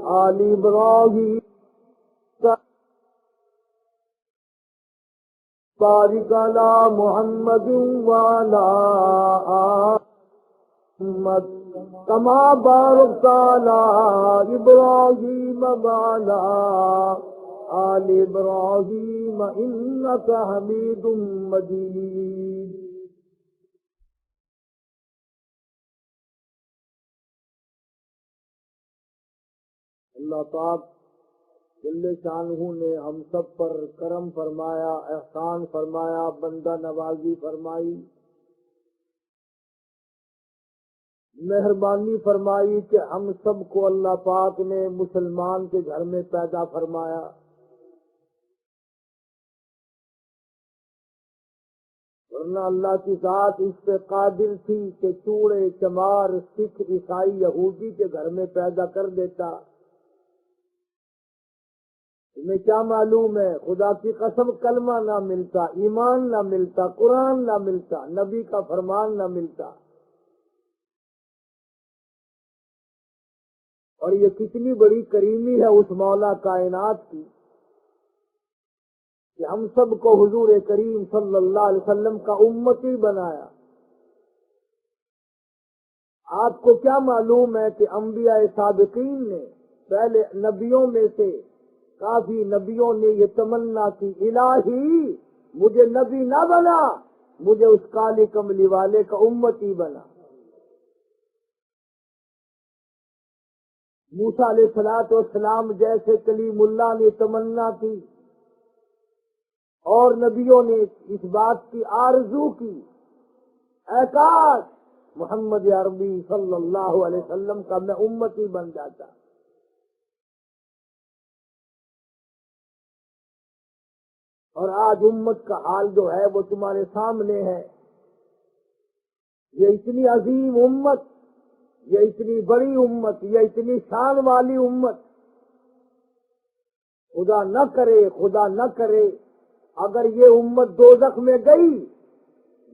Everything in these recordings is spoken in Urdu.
آل ابراہیم بارک علی محمد وعلی آل محمد کما بارکت علی ابراہیم وعلی آل ابراہیم انک حمید مجید۔ اللہ پاک جل شانہ نے ہم سب پر کرم فرمایا، احسان فرمایا، بندہ نوازی فرمائی، مہربانی فرمائی کہ ہم سب کو اللہ پاک نے مسلمان کے گھر میں پیدا فرمایا۔ ورنہ اللہ کی ذات اس پہ قادر تھی کہ چوڑے چمار سکھ عیسائی یہودی کے گھر میں پیدا کر دیتا۔ تمہیں کیا معلوم ہے، خدا کی قسم کلمہ نہ ملتا، ایمان نہ ملتا، قرآن نہ ملتا، نبی کا فرمان نہ ملتا۔ اور یہ کتنی بڑی کریمی ہے اس مولا کائنات کی کہ ہم سب کو حضور کریم صلی اللہ علیہ وسلم کا امتی بنایا۔ آپ کو کیا معلوم ہے کہ انبیاء سابقین نے، پہلے نبیوں میں سے کافی نبیوں نے یہ تمنا کی، الہی مجھے نبی نہ بنا، مجھے اس کالے کملی والے کا امتی بنا۔ موسیٰ علیہ السلام جیسے کلیم اللہ نے تمنا کی، اور نبیوں نے اس بات کی آرزو کی، اے کاش محمد عربی صلی اللہ علیہ وسلم کا میں امتی بن جاتا۔ اور آج امت کا حال جو ہے وہ تمہارے سامنے ہے۔ یہ اتنی عظیم امت، یہ اتنی بڑی امت، یہ اتنی شان والی امت، خدا نہ کرے اگر یہ امت دوزخ میں گئی،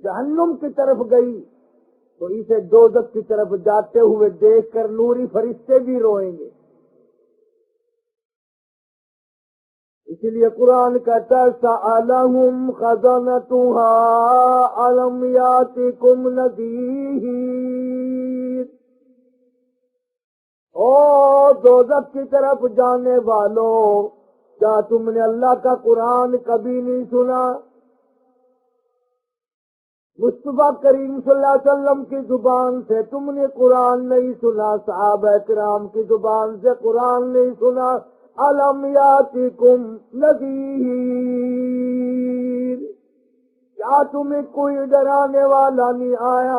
جہنم کی طرف گئی، تو اسے دوزخ کی طرف جاتے ہوئے دیکھ کر نوری فرشتے بھی روئیں گے۔ اسی لیے قرآن کہتا ہے سألہم خزنتها ألم یاتکم نذیر۔ او دوزخ کی طرف جانے والوں، کیا تم نے اللہ کا قرآن کبھی نہیں سنا؟ مصطفیٰ کریم صلی اللہ علیہ وسلم کی زبان سے تم نے قرآن نہیں سنا، صحابہ کرام کی زبان سے قرآن نہیں سنا؟ الم یاتکم نذیر، کیا تمہیں کوئی ڈرانے والا نہیں آیا؟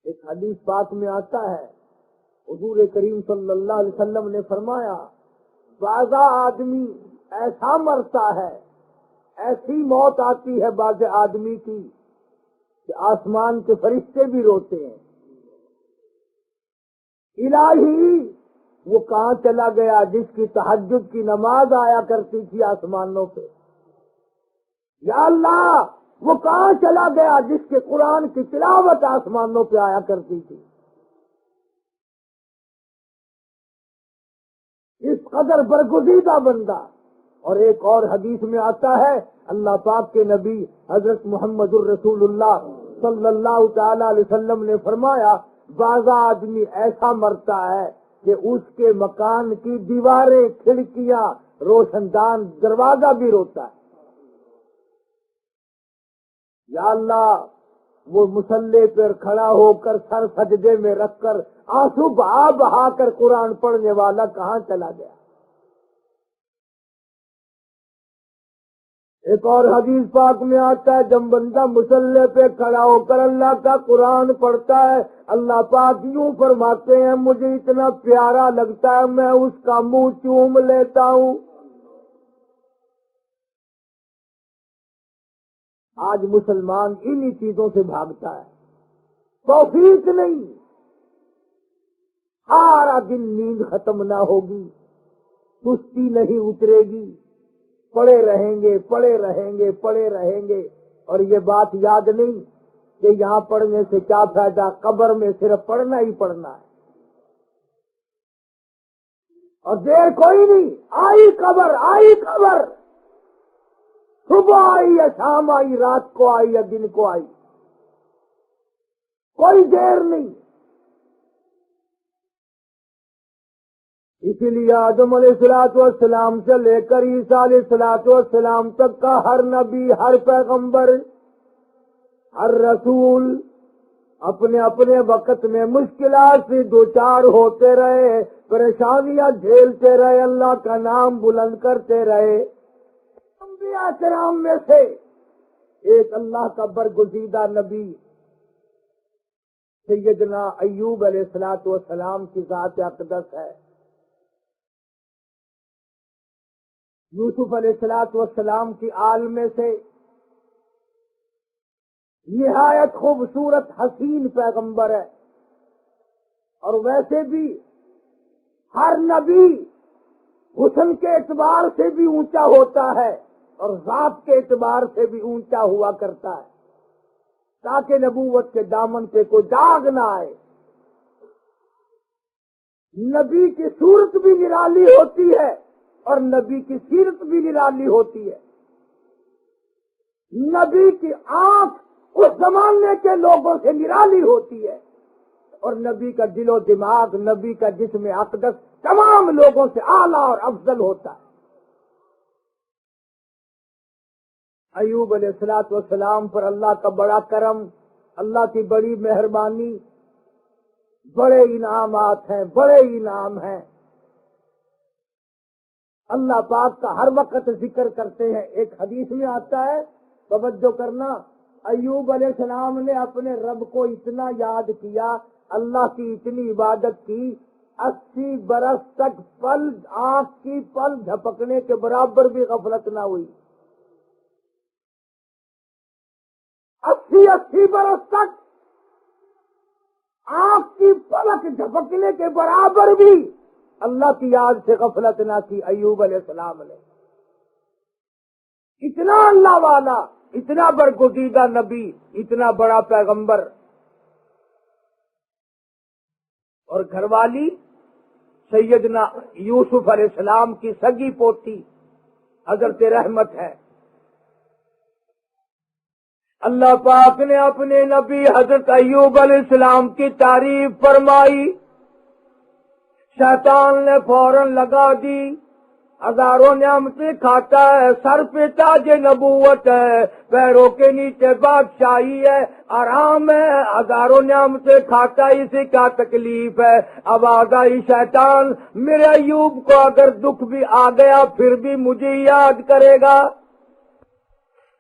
ایک حدیث پاک میں آتا ہے، حضور کریم صلی اللہ علیہ وسلم نے فرمایا، بعض آدمی ایسا مرتا ہے، ایسی موت آتی ہے بعض آدمی کی کہ آسمان کے فرشتے بھی روتے ہیں، الہی وہ کہاں چلا گیا جس کی تہجد کی نماز آیا کرتی تھی آسمانوں پہ؟ یا اللہ وہ کہاں چلا گیا جس کے قرآن کی تلاوت آسمانوں پہ آیا کرتی تھی؟ اس قدر برگزیدہ بندہ۔ اور ایک اور حدیث میں آتا ہے، اللہ پاک کے نبی حضرت محمد الرسول اللہ صلی اللہ تعالی علیہ وسلم نے فرمایا، بعض آدمی ایسا مرتا ہے کہ اس کے مکان کی دیواریں، کھڑکیاں، روشن دان، دروازہ بھی روتا ہے۔ یا اللہ وہ مصلی پر کھڑا ہو کر سر سجدے میں رکھ کر آنسو بہا بہا کر قرآن پڑھنے والا کہاں چلا گیا؟ ایک اور حدیث پاک میں آتا ہے، جب بندہ مصلی پہ کھڑا ہو کر اللہ کا قرآن پڑھتا ہے، اللہ پاک یوں فرماتے ہیں مجھے اتنا پیارا لگتا ہے میں اس کا منہ چوم لیتا ہوں۔ آج مسلمان انہی چیزوں سے بھاگتا ہے، توفیق نہیں، سارا دن نیند ختم نہ ہوگی، سستی نہیں اترے گی، پڑے رہیں گے اور یہ بات یاد نہیں کہ یہاں پڑھنے سے کیا فائدہ، قبر میں صرف پڑھنا ہی پڑھنا ہے، اور دیر کوئی نہیں، آئی قبر، آئی قبر، صبح آئی یا شام آئی، رات کو آئی یا دن کو آئی، کوئی دیر نہیں۔ اسی لیے آدم علیہ الصلوۃ والسلام سے لے کر عیسیٰ علیہ الصلوۃ والسلام تک کا ہر نبی، ہر پیغمبر، ہر رسول اپنے اپنے وقت میں مشکلات سے دوچار ہوتے رہے، پریشانیاں جھیلتے رہے، اللہ کا نام بلند کرتے رہے۔ انبیاء کرام میں سے ایک اللہ کا برگزیدہ نبی سیدنا ایوب علیہ الصلوۃ والسلام کی ذات اقدس ہے۔ یوسف علیہ الصلوۃ والسلام کی آل میں سے نہایت خوبصورت حسین پیغمبر ہے، اور ویسے بھی ہر نبی حسن کے اعتبار سے بھی اونچا ہوتا ہے اور ذات کے اعتبار سے بھی اونچا ہوا کرتا ہے، تاکہ نبوت کے دامن پہ کوئی داغ نہ آئے۔ نبی کی صورت بھی نرالی ہوتی ہے اور نبی کی سیرت بھی نرالی ہوتی ہے۔ نبی کی آنکھ اس زمانے کے لوگوں سے نرالی ہوتی ہے، اور نبی کا دل و دماغ، نبی کا جسم اقدس تمام لوگوں سے اعلیٰ اور افضل ہوتا ہے۔ ایوب علیہ الصلوۃ والسلام پر اللہ کا بڑا کرم، اللہ کی بڑی مہربانی، بڑے انعامات ہیں، بڑے انعام ہیں۔ اللہ پاک کا ہر وقت ذکر کرتے ہیں۔ ایک حدیث میں آتا ہے، توجہ کرنا، ایوب علیہ السلام نے اپنے رب کو اتنا یاد کیا، اللہ کی اتنی عبادت کی، 80 برس تک آنکھ کی پل جھپکنے کے برابر بھی غفلت نہ ہوئی۔ 80 برس تک آنکھ کی پلک جھپکنے کے برابر بھی اللہ کی یاد سے غفلت نہ کی ایوب علیہ السلام نے۔ اتنا اللہ والا، اتنا برگزیدہ نبی، اتنا بڑا پیغمبر، اور گھر والی سیدنا یوسف علیہ السلام کی سگی پوتی حضرت رحمت ہے۔ اللہ پاک نے اپنے نبی حضرت ایوب علیہ السلام کی تعریف فرمائی، شیطان نے فوراً لگا دی، ہزاروں نعمتیں کھاتا ہے، سر پہ تاج نبوت ہے، پیروں کے نیچے بادشاہی ہے، آرام ہے، ہزاروں نعمتیں کھاتا ہے، اسے کیا تکلیف ہے؟ اب آگاہی شیطان، میرے ایوب کو اگر دکھ بھی آ گیا پھر بھی مجھے یاد کرے گا۔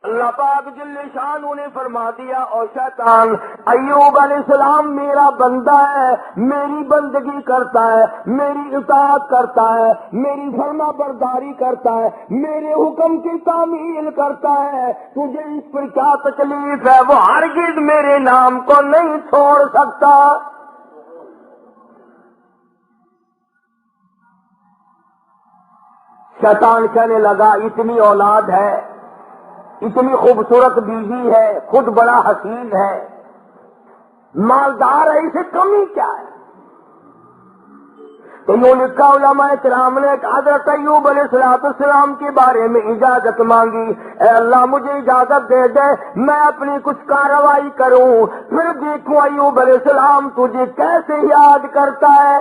اللہ پاک جل شان نے فرما دیا، اور شیطان ایوب علیہ السلام میرا بندہ ہے، میری بندگی کرتا ہے، میری اطاعت کرتا ہے، میری فرما برداری کرتا ہے، میرے حکم کی تعمیل کرتا ہے، تجھے اس پر کیا تکلیف ہے؟ وہ ہرگز میرے نام کو نہیں چھوڑ سکتا۔ شیطان کہنے لگا، اتنی اولاد ہے، اتنی خوبصورت بیوی ہے، خود بڑا حسین ہے، مالدار ہے، اسے کمی کیا ہے؟ تو یوں لکھا علماء کرام نے کہ حضرت ایوب علیہ السلام کے بارے میں اجازت مانگی، اے اللہ مجھے اجازت دے دے، میں اپنی کچھ کارروائی کروں، پھر دیکھوں ایوب علیہ السلام تجھے کیسے یاد کرتا ہے۔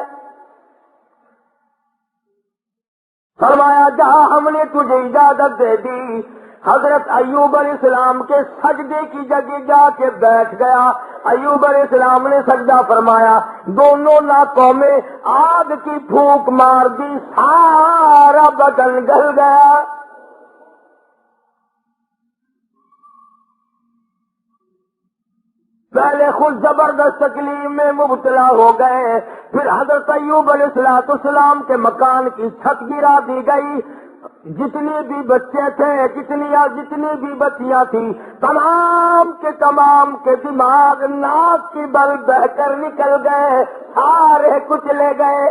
فرمایا جہاں ہم نے تجھے اجازت دے دی، حضرت ایوب علیہ السلام کے سجدے کی جگہ جا کے بیٹھ گیا۔ ایوب علیہ السلام نے سجدہ فرمایا، دونوں ناکوں میں آگ کی پھونک مار دی، سارا بدن گل گیا۔ پہلے خود زبردست تکلیف میں مبتلا ہو گئے، پھر حضرت ایوب علیہ السلام کے مکان کی چھت گرا دی گئی، جتنے بھی بچے تھے، جتنی بھی بچیاں تھیں، تمام کے دماغ ناک کی بل بہ کر نکل گئے، سارے کچلے گئے۔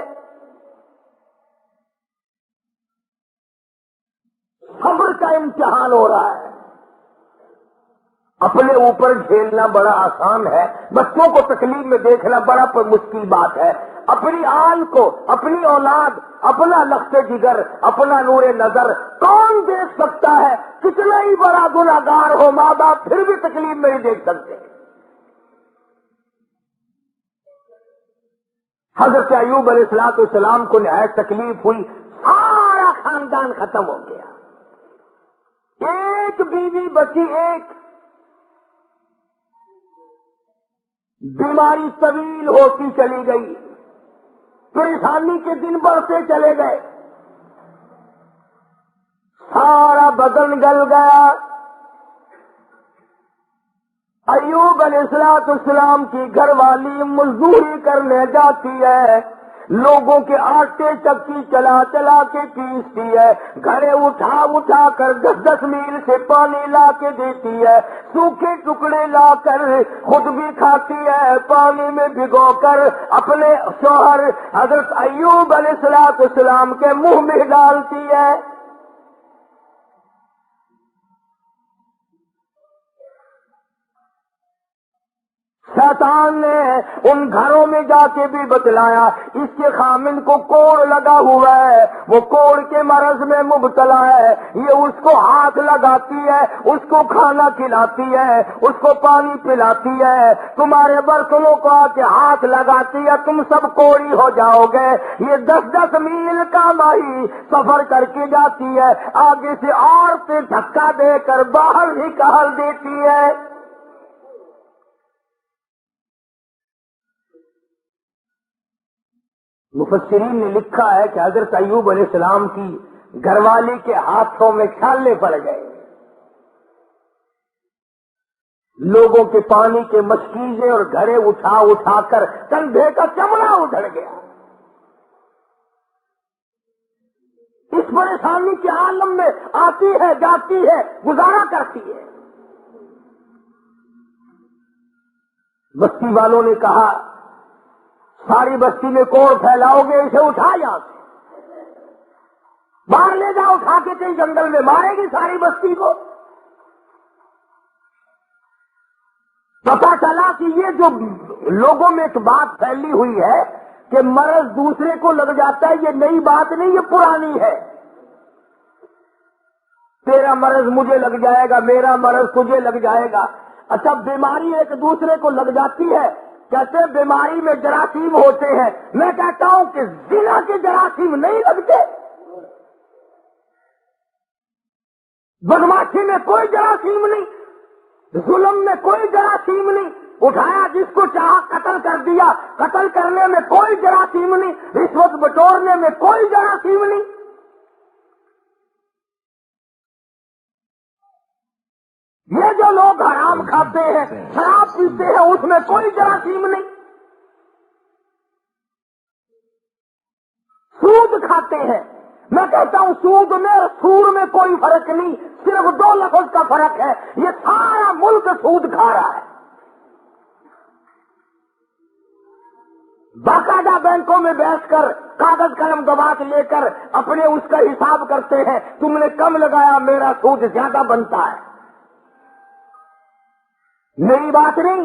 صبر کا امتحان ہو رہا ہے، اپنے اوپر جھیلنا بڑا آسان ہے، بچوں کو تکلیف میں دیکھنا بڑا مشکل بات ہے۔ اپنی آل کو، اپنی اولاد، اپنا لخت جگر، اپنا نور نظر کون دیکھ سکتا ہے؟ کتنا ہی بڑا گناہگار ہو ماں باپ پھر بھی تکلیف میں نہیں دیکھ سکتے۔ حضرت ایوب علیہ السلام کو نہایت تکلیف ہوئی، سارا خاندان ختم ہو گیا، ایک بیوی بچی، ایک بیماری طویل ہوتی چلی گئی، پریشانی کے دن بڑھتے چلے گئے، سارا بدن گل گیا۔ ایوب علیہ السلام کی گھر والی مزدوری کرنے جاتی ہے، لوگوں کے آٹے چکی چلا چلا کے پیستی ہے، گھڑے اٹھا اٹھا کر 10-10 میل سے پانی لا کے دیتی ہے، سوکھے ٹکڑے لا کر خود بھی کھاتی ہے، پانی میں بھگو کر اپنے شوہر حضرت ایوب علیہ السلام کے منہ میں ڈالتی ہے۔ شیطان نے ان گھروں میں جا کے بھی بتلایا، اس کے خامن کو کوڑ لگا ہوا ہے، وہ کوڑ کے مرض میں مبتلا ہے، یہ اس کو ہاتھ لگاتی ہے، اس کو کھانا کھلاتی ہے، اس کو پانی پلاتی ہے، تمہارے برتنوں کو آ کے ہاتھ لگاتی ہے، تم سب کوڑی ہو جاؤ گے۔ یہ 10-10 میل کا ماہی سفر کر کے جاتی ہے، آگے سے عورتیں دھکا دے کر باہر نکال دیتی ہے۔ مفسرین نے لکھا ہے کہ حضرت ایوب علیہ السلام کی گھر والی کے ہاتھوں میں چھالے پڑ گئے، لوگوں کے پانی کے مشکیزیں اور گھڑے اٹھا اٹھا کر کندھے کا چمڑا اجڑ گیا۔ اس پریشانی کے عالم میں آتی ہے، جاتی ہے، گزارا کرتی ہے۔ بستی والوں نے کہا ساری بستی میں کوڑ پھیلاؤ گے، اسے اٹھا یہاں سے باہر لے جاؤ، اٹھا کے کہیں جنگل میں مارے گی ساری بستی کو۔ پتا چلا کہ یہ جو لوگوں میں ایک بات پھیلی ہوئی ہے کہ مرض دوسرے کو لگ جاتا ہے، یہ نئی بات نہیں، یہ پرانی ہے۔ تیرا مرض مجھے لگ جائے گا، میرا مرض تجھے لگ جائے گا۔ اچھا، بیماری ایک دوسرے کو لگ جاتی ہے، کہتے ہیں بیماری میں جراثیم ہوتے ہیں، میں کہتا ہوں کہ زنا کے جراثیم نہیں لگتے، بدماشی میں کوئی جراثیم نہیں، ظلم میں کوئی جراثیم نہیں، اٹھایا جس کو چاہا قتل کر دیا، قتل کرنے میں کوئی جراثیم نہیں، رشوت بٹورنے میں کوئی جراثیم نہیں۔ یہ جو لوگ حرام کھاتے ہیں، شراب پیتے ہیں، اس میں کوئی جراثیم نہیں۔ سود کھاتے ہیں، میں کہتا ہوں سود میں اور سور میں کوئی فرق نہیں، صرف 2 لفظ کا فرق ہے، یہ سارا ملک سود کھا رہا ہے۔ باقاعدہ بینکوں میں بیٹھ کر کاغذ قلم دوات لے کر اپنے اس کا حساب کرتے ہیں، تم نے کم لگایا، میرا سود زیادہ بنتا ہے۔ نئی بات نہیں،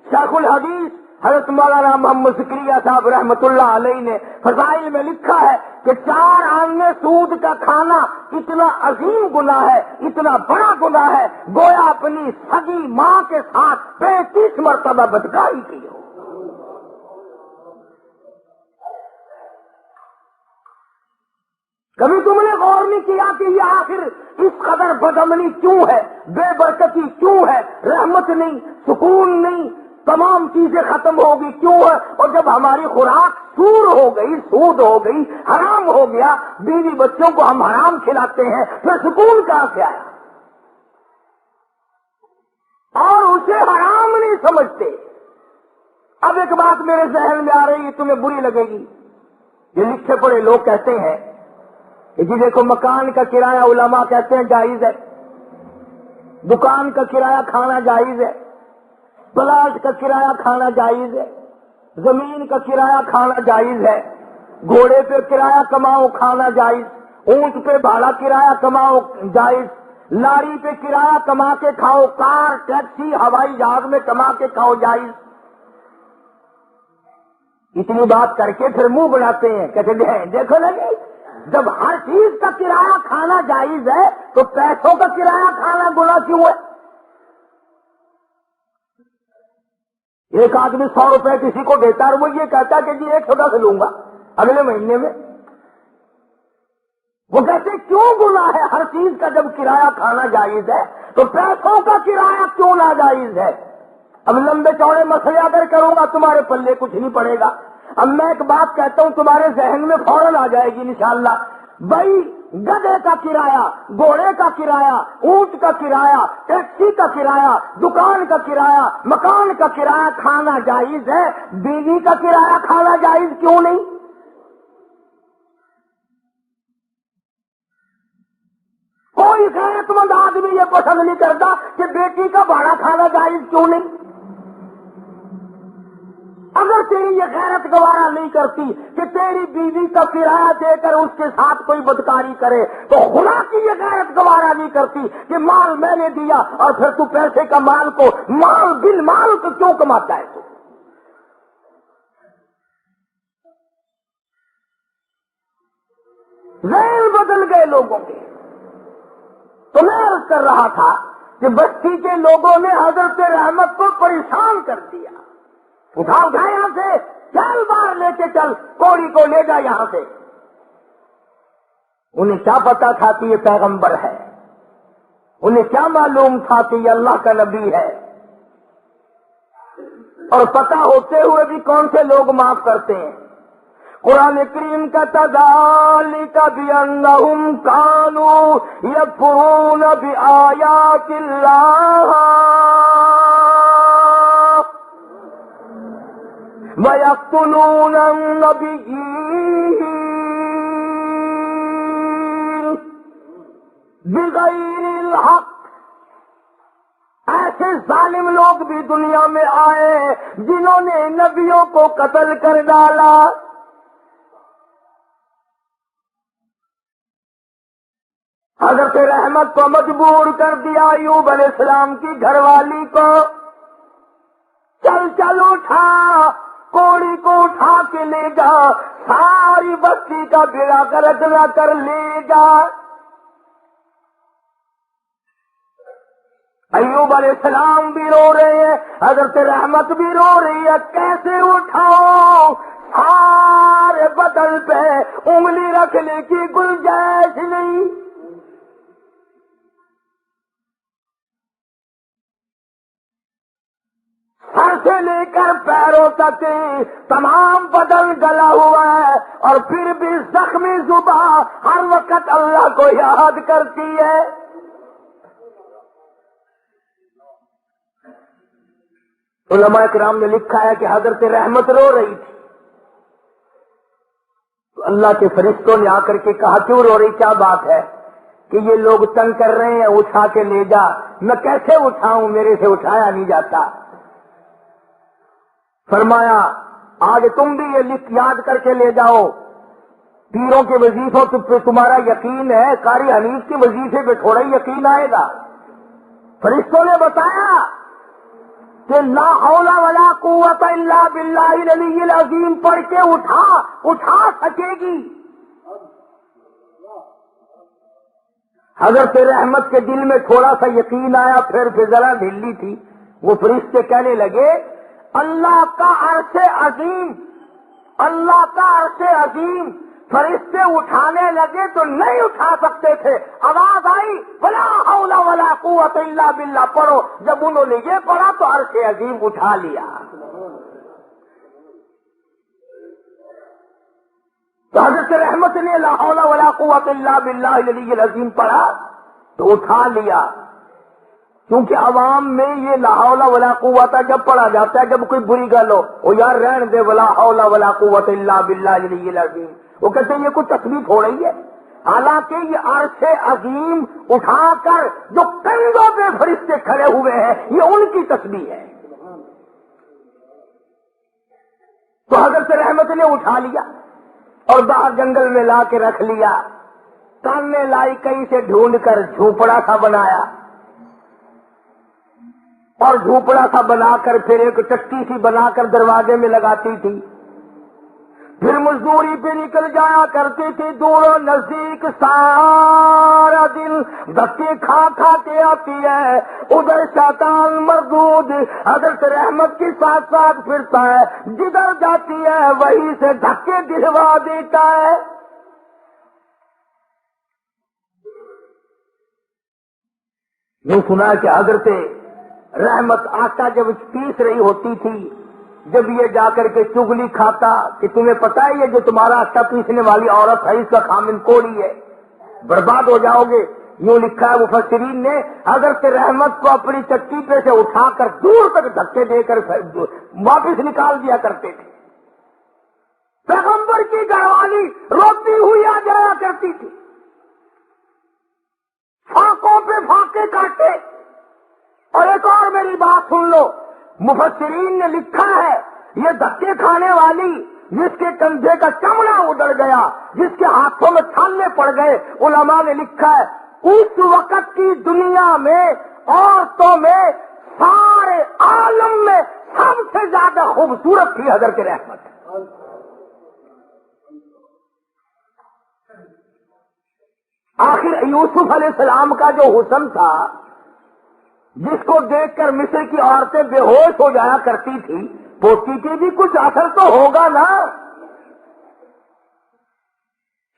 شیخ الحدیث حضرت مولانا محمد ذکریہ صاحب رحمت اللہ علیہ نے فضائل میں لکھا ہے کہ 4 آنے سود کا کھانا اتنا عظیم گناہ ہے، اتنا بڑا گناہ ہے، گویا اپنی سگی ماں کے ساتھ 35 مرتبہ بدکاری کی ہو۔ کبھی تم نے غور نہیں کیا کہ یہ آخر اس قدر بدامنی کیوں ہے، بے برکتی کیوں ہے، رحمت نہیں، سکون نہیں، تمام چیزیں ختم ہوگی کیوں ہے؟ اور جب ہماری خوراک سور ہو گئی، سود ہو گئی، حرام ہو گیا، بیوی بچوں کو ہم حرام کھلاتے ہیں، پھر سکون کہاں سے آیا؟ اور اسے حرام نہیں سمجھتے۔ اب ایک بات میرے ذہن میں آ رہی ہے، تمہیں بری لگے گی، یہ لکھے پڑے لوگ کہتے ہیں کہ جی دیکھو مکان کا کرایہ علماء کہتے ہیں جائز ہے، دکان کا کرایہ کھانا جائز ہے، پلاٹ کا کرایہ کھانا جائز ہے، زمین کا کرایہ کھانا جائز ہے، گھوڑے پہ کرایہ کماؤ کھانا جائز، اونٹ پہ بھاڑا کرایہ کماؤ جائز، لاری پہ کرایہ کما کے کھاؤ، کار، ٹیکسی، ہوائی جہاز میں کما کے کھاؤ، جائز۔ اتنی بات کر کے پھر منہ بناتے ہیں، کہتے ہیں دیکھو نا جی، جب ہر چیز کا کرایہ کھانا جائز ہے تو پیسوں کا کرایہ کھانا گناہ کیوں ہے؟ ایک آدمی 100 روپے کسی کو دیتا ہے اور وہ یہ کہتا ہے کہ جی 110 لوں گا اگلے مہینے میں، وہ کہتے کیوں گناہ ہے؟ ہر چیز کا جب کرایہ کھانا جائز ہے تو پیسوں کا کرایہ کیوں ناجائز ہے؟ اب لمبے چوڑے مسئلے اگر کروں گا تمہارے پلے کچھ نہیں پڑے گا۔ اب میں ایک بات کہتا ہوں تمہارے ذہن میں فوراً آ جائے گی انشاءاللہ، بھائی گدھے کا کرایہ، گھوڑے کا کرایہ، اونٹ کا کرایہ، ٹیکسی کا کرایہ، دکان کا کرایہ، مکان کا کرایہ کھانا جائز ہے، بیوی کا کرایہ کھانا جائز کیوں نہیں؟ کوئی غیرت مند آدمی یہ پسند نہیں کرتا کہ بیٹی کا بھاڑا کھانا جائز کیوں نہیں؟ اگر تیری یہ غیرت گوارا نہیں کرتی کہ تیری بیوی کا کرایہ دے کر اس کے ساتھ کوئی بدکاری کرے، تو خدا کی یہ غیرت گوارا نہیں کرتی کہ مال میں نے دیا اور پھر تو پیسے کا مال کو مال بل مال کو کیوں کماتا ہے؟ تو ذہن بدل گئے لوگوں کے۔ تو میں عرض کر رہا تھا کہ بستی کے لوگوں نے حضرت رحمت کو پریشان کر دیا، اٹھا یہاں سے، چل باہر لے کے چل، کوڑی کو لے جا یہاں سے۔ انہیں کیا پتا تھا کہ یہ پیغمبر ہے؟ انہیں کیا معلوم تھا کہ یہ اللہ کا نبی ہے؟ اور پتا ہوتے ہوئے بھی کون سے لوگ معاف کرتے ہیں؟ قرآن کریم کا ذالک بأنہم کانوا یکفرون بآیات اللہ وَيَقْتُلُونَ النَّبِيِّينَ بِغَيْرِ الْحَقِّ۔ ایسے ظالم لوگ بھی دنیا میں آئے جنہوں نے نبیوں کو قتل کر ڈالا۔ حضرت رحمت کو مجبور کر دیا ایوب علیہ السلام کی گھر والی کو، چل چل اٹھا، کوڑی کو اٹھا کے لے جا، ساری بستی کا بیڑا گرک نہ کر لے جا۔ ایوب علیہ السلام بھی رو رہے ہیں، حضرت رحمت بھی رو رہی ہے، کیسے اٹھاؤ؟ سارے بدن پہ انگلی رکھنے کی گنجائش نہیں۔ سر سے لے کر پیروں تک تمام بدن گلا ہوا ہے، اور پھر بھی زخمی زبان ہر وقت اللہ کو یاد کرتی ہے۔ علماء کرام نے لکھا ہے کہ حضرت رحمت رو رہی تھی، تو اللہ کے فرشتوں نے آ کر کے کہا کیوں رو رہی، کیا بات ہے؟ کہ یہ لوگ تنگ کر رہے ہیں، اٹھا کے لے جا۔ میں کیسے اٹھاؤں، میرے سے اٹھایا نہیں جاتا۔ فرمایا آج تم بھی یہ لکھ یاد کر کے لے جاؤ، پیروں کے وظیفوں پہ تمہارا یقین ہے، قاری حنیف کے وظیفے پہ تھوڑا ہی یقین آئے گا۔ فرشتوں نے بتایا کہ لا حول ولا قوت الا باللہ العلی العظیم پڑھ کے اٹھا سکے گی۔ حضرت رحمت کے دل میں تھوڑا سا یقین آیا، پھر ذرا ڈھیلی تھی۔ وہ فرشتے کہنے لگے اللہ کا عرش عظیم، اللہ کا عرش عظیم۔ فرشتے اٹھانے لگے تو نہیں اٹھا سکتے تھے، آواز آئی ولا حول ولا قوت الا باللہ پڑھو۔ جب انہوں نے یہ پڑھا تو عرش عظیم اٹھا لیا۔ تو حضرت رحمت نے لا حول ولا قوت الا باللہ العلی العظیم پڑھا تو اٹھا لیا، کیونکہ عوام میں یہ لا حول ولا قوت جب پڑھا جاتا ہے جب کوئی بری گل ہو، وہ یار رہن دے ولا حول ولا قوت الا باللہ العلی العظیم، وہ کہتے ہیں یہ کوئی تسبیح ہو رہی ہے، حالانکہ یہ عرش عظیم اٹھا کر جو کندھوں پہ فرشتے کھڑے ہوئے ہیں یہ ان کی تسبیح ہے۔ تو حضرت رحمت نے اٹھا لیا اور باہر جنگل میں لا کے رکھ لیا۔ کاننے لائی کہیں سے ڈھونڈ کر جھوپڑا سا بنایا، اور جھوپڑا سا بنا کر پھر ایک چٹی سی بنا کر دروازے میں لگاتی تھی، پھر مزدوری پہ نکل جایا کرتی تھی دور و نزدیک، سارا دن دھکے کھا کھا کے آتی ہے، ادھر شیطان مردود حضرت رحمت کے ساتھ ساتھ پھرتا ہے، جدھر جاتی ہے وہیں سے دھکے دلوا دیتا ہے۔ یہ سنا کہ حضرت رحمت آٹا جب پیس رہی ہوتی تھی، جب یہ جا کر کے چگلی کھاتا کہ تمہیں پتہ ہے یہ جو تمہارا آٹا پیسنے والی عورت ہے اس کا خامن کوڑی ہے، برباد ہو جاؤ گے، یوں لکھا ہے مفسرین نے، حضرت رحمت کو اپنی چٹی پہ سے اٹھا کر دور تک دھکے دے کر واپس نکال دیا کرتے تھے۔ پیغمبر کی گھر والی روتی ہوئی آ جایا کرتی تھی، فاقوں پہ فاقے کاٹے۔ اور ایک اور میری بات سن لو، مفسرین نے لکھا ہے یہ دھکے کھانے والی جس کے کندھے کا چمڑا ادڑ گیا، جس کے ہاتھوں میں چھالے پڑ گئے، علماء نے لکھا ہے اس وقت کی دنیا میں عورتوں میں سارے عالم میں سب سے زیادہ خوبصورت تھی حضرت رحمت۔ آخر یوسف علیہ السلام کا جو حسن تھا، جس کو دیکھ کر مصر کی عورتیں بے ہوش ہو جایا کرتی تھی، پوتی کی بھی کچھ اثر تو ہوگا نا،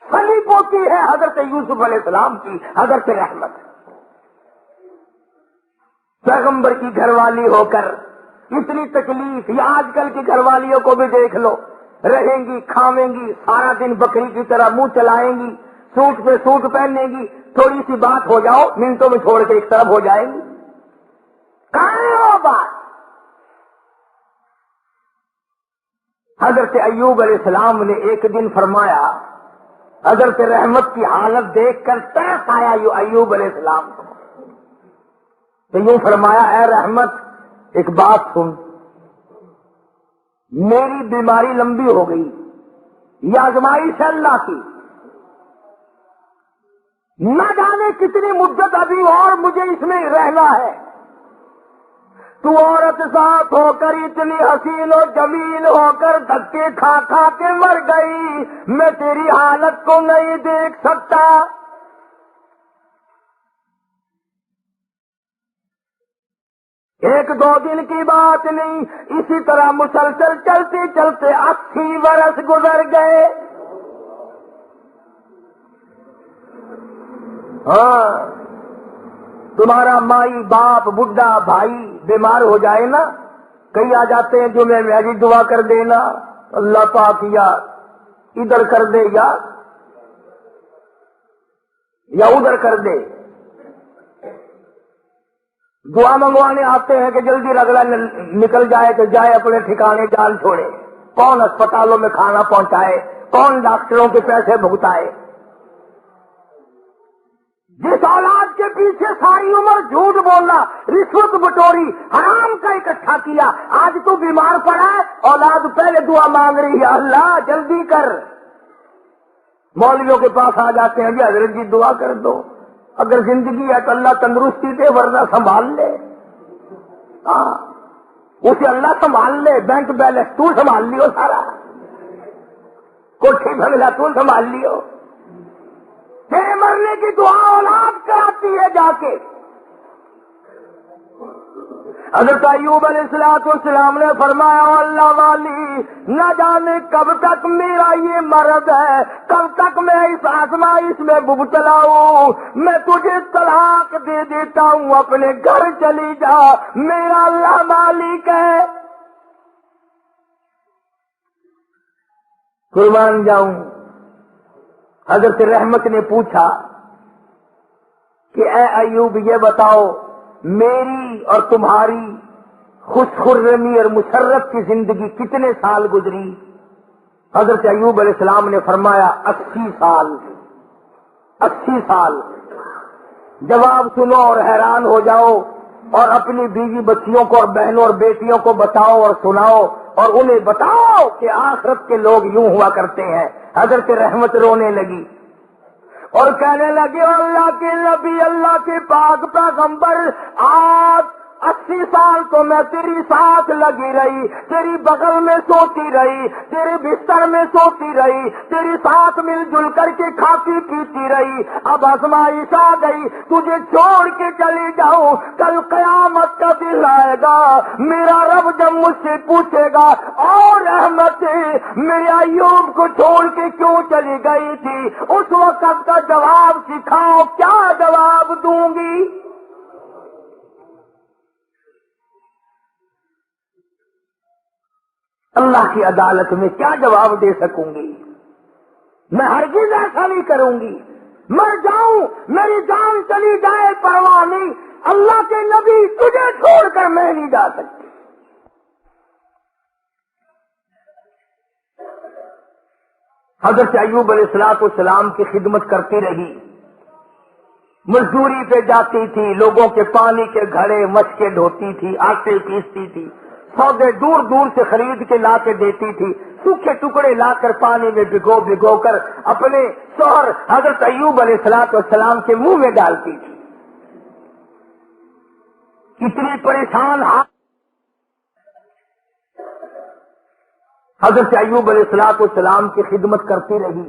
سلی پوتی ہے حضرت یوسف علیہ السلام کی حضرت رحمت۔ پیغمبر کی گھر والی ہو کر اتنی تکلیف، یا آج کل کی گھر والیوں کو بھی دیکھ لو، رہیں گی کھاویں گی، سارا دن بکری کی طرح منہ چلائیں گی، سوٹ پہ سوٹ پہنیں گی، تھوڑی سی بات ہو جاؤ منٹوں میں چھوڑ کے ایک طرف ہو جائیں گی۔ کہاں ہے وہ بات؟ حضرت ایوب علیہ السلام نے ایک دن فرمایا، حضرت رحمت کی حالت دیکھ کر ترس آیا ایوب علیہ السلام کو، تو یوں فرمایا، اے رحمت ایک بات سن، میری بیماری لمبی ہو گئی، یہ آزمائش ہے اللہ کی، نہ جانے کتنی مدت ابھی اور مجھے اس میں رہنا ہے، تو عورت ذات ہو کر اتنی حسین و جمیل ہو کر دھکے کھا کھا کے مر گئی، میں تیری حالت کو نہیں دیکھ سکتا۔ ایک دو دن کی بات نہیں، اسی طرح مسلسل چلتے چلتے 80 برس گزر گئے۔ ہاں، تمہارا مائی باپ بڈھا بھائی بیمار ہو جائے نا، کئی آ جاتے ہیں جو میں میری دعا کر دینا، اللہ پاک یا ادھر کر دے یا ادھر کر دے، دعا منگوانے آتے ہیں کہ جلدی رگڑا نکل جائے تو جائے اپنے ٹھکانے جال چھوڑے، کون اسپتالوں میں کھانا پہنچائے، کون ڈاکٹروں کے پیسے بھگتائے۔ جس اولاد کے پیچھے ساری عمر جھوٹ بولنا، رشوت بٹوری، حرام کا اکٹھا کیا، آج تو بیمار پڑا ہے، اولاد پہلے دعا مانگ رہی ہے، اللہ جلدی کر۔ مولویوں کے پاس آ جاتے ہیں، جی حضرت جی دعا کر دو، اگر زندگی ہے تو اللہ تندرستی دے ورنہ سنبھال لے۔ ہاں، اسے اللہ سنبھال لے، بینک بیلنس تو سنبھال لیو، سارا کوٹھی بنگلہ تو سنبھال لیو، تیرے مرنے کی دعا اولاد کراتی ہے جا کے۔ حضرت ایوب علیہ السلام نے فرمایا، اللہ والی نہ جانے کب تک میرا یہ مرض ہے، کب تک میں اس آزمائش میں مبتلا ہوں، میں تجھے طلاق دے دیتا ہوں، اپنے گھر چلی جا، میرا اللہ مالک ہے۔ قربان جاؤں۔ حضرت رحمت نے پوچھا کہ اے ایوب یہ بتاؤ، میری اور تمہاری خوش خرمی اور مسرت کی زندگی کتنے سال گزری؟ حضرت ایوب علیہ السلام نے فرمایا 80 سال۔ 80 سال۔ جواب سنو اور حیران ہو جاؤ، اور اپنی بیوی بچیوں کو اور بہنوں اور بیٹیوں کو بتاؤ اور سناؤ، اور انہیں بتاؤ کہ آخرت کے لوگ یوں ہوا کرتے ہیں۔ حضرت رحمت رونے لگی، اور کہنے لگے اللہ کے نبی، اللہ کے پاک پیغمبر، آج 80 سال تو میں تیری ساتھ لگی رہی، تیری بغل میں سوتی رہی، تیرے بستر میں سوتی رہی، تیری ساتھ مل جل کر کے کھاتی پیتی رہی، اب آزمائش آ گئی، تجھے چھوڑ کے چلی جاؤں، کل قیامت کا دن آئے گا، میرا رب جب مجھ سے پوچھے گا اور رحمت میرے ایوب کو چھوڑ کے کیوں چلی گئی تھی، اس وقت کا جواب سکھاؤ، کیا جواب دوں گی؟ اللہ کی عدالت میں کیا جواب دے سکوں گی؟ میں ہرگز ایسا نہیں کروں گی، مر جاؤں، میری جان چلی جائے پرواہ نہیں، اللہ کے نبی تجھے چھوڑ کر میں نہیں جا سکتی۔ حضرت ایوب علیہ السلام کی خدمت کرتی رہی، مزدوری پہ جاتی تھی، لوگوں کے پانی کے گھڑے مشکے دھوتی تھی، آٹے پیستی تھی، سودے دور دور سے خرید کے لا کے دیتی تھی، سوکھے ٹکڑے لا کر پانی میں بھگو بھگو کر اپنے شوہر حضرت ایوب علیہ السلام کے منہ میں ڈالتی تھی۔ کتنی پریشان حضرت ایوب علیہ السلام کی خدمت کرتی رہی،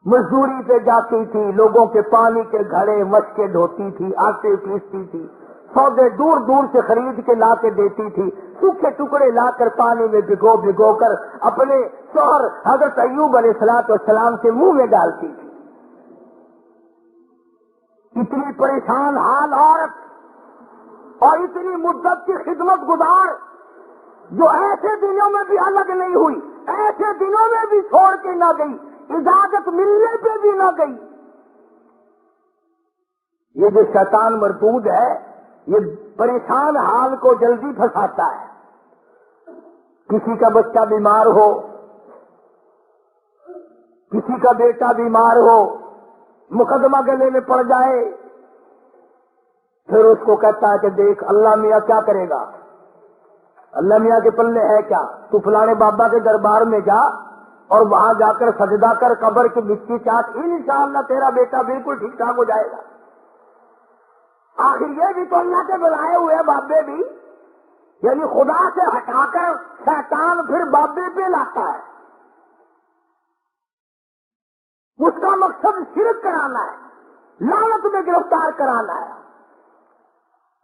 مزدوری پہ جاتی تھی، لوگوں کے پانی کے گھڑے مشکے دھوتی تھی، آٹے پیستی تھی، سودے دور دور سے خرید کے لا کے دیتی تھی، سوکھے ٹکڑے لا کر پانی میں بھگو بھگو کر اپنے شوہر حضرت ایوب علیہ السلام کے منہ میں ڈالتی تھی۔ اتنی پریشان حال عورت اور اتنی مدت کی خدمت گزار، جو ایسے دنوں میں بھی الگ نہیں ہوئی، ایسے دنوں میں بھی چھوڑ کے نہ گئی، اجازت ملنے پہ بھی نہ گئی۔ یہ جو شیطان مردود ہے، یہ پریشان حال کو جلدی پھنساتا ہے۔ کسی کا بچہ بیمار ہو، کسی کا بیٹا بیمار ہو، مقدمہ گلے میں پڑ جائے، پھر اس کو کہتا ہے کہ دیکھ اللہ میاں کیا کرے گا، اللہ میاں کے پلے ہے کیا، تو فلانے بابا کے دربار میں جا اور وہاں جا کر سجدہ کر، قبر کی مٹی چاٹ، انشاءاللہ تیرا بیٹا بالکل ٹھیک ٹھاک ہو جائے گا۔ آخر یہ بھی تو اللہ کے بلائے ہوئے بابے بھی، یعنی خدا سے ہٹا کر شیطان پھر بابے پہ لاتا ہے، اس کا مقصد شرک کرانا ہے، لعنت میں گرفتار کرانا ہے۔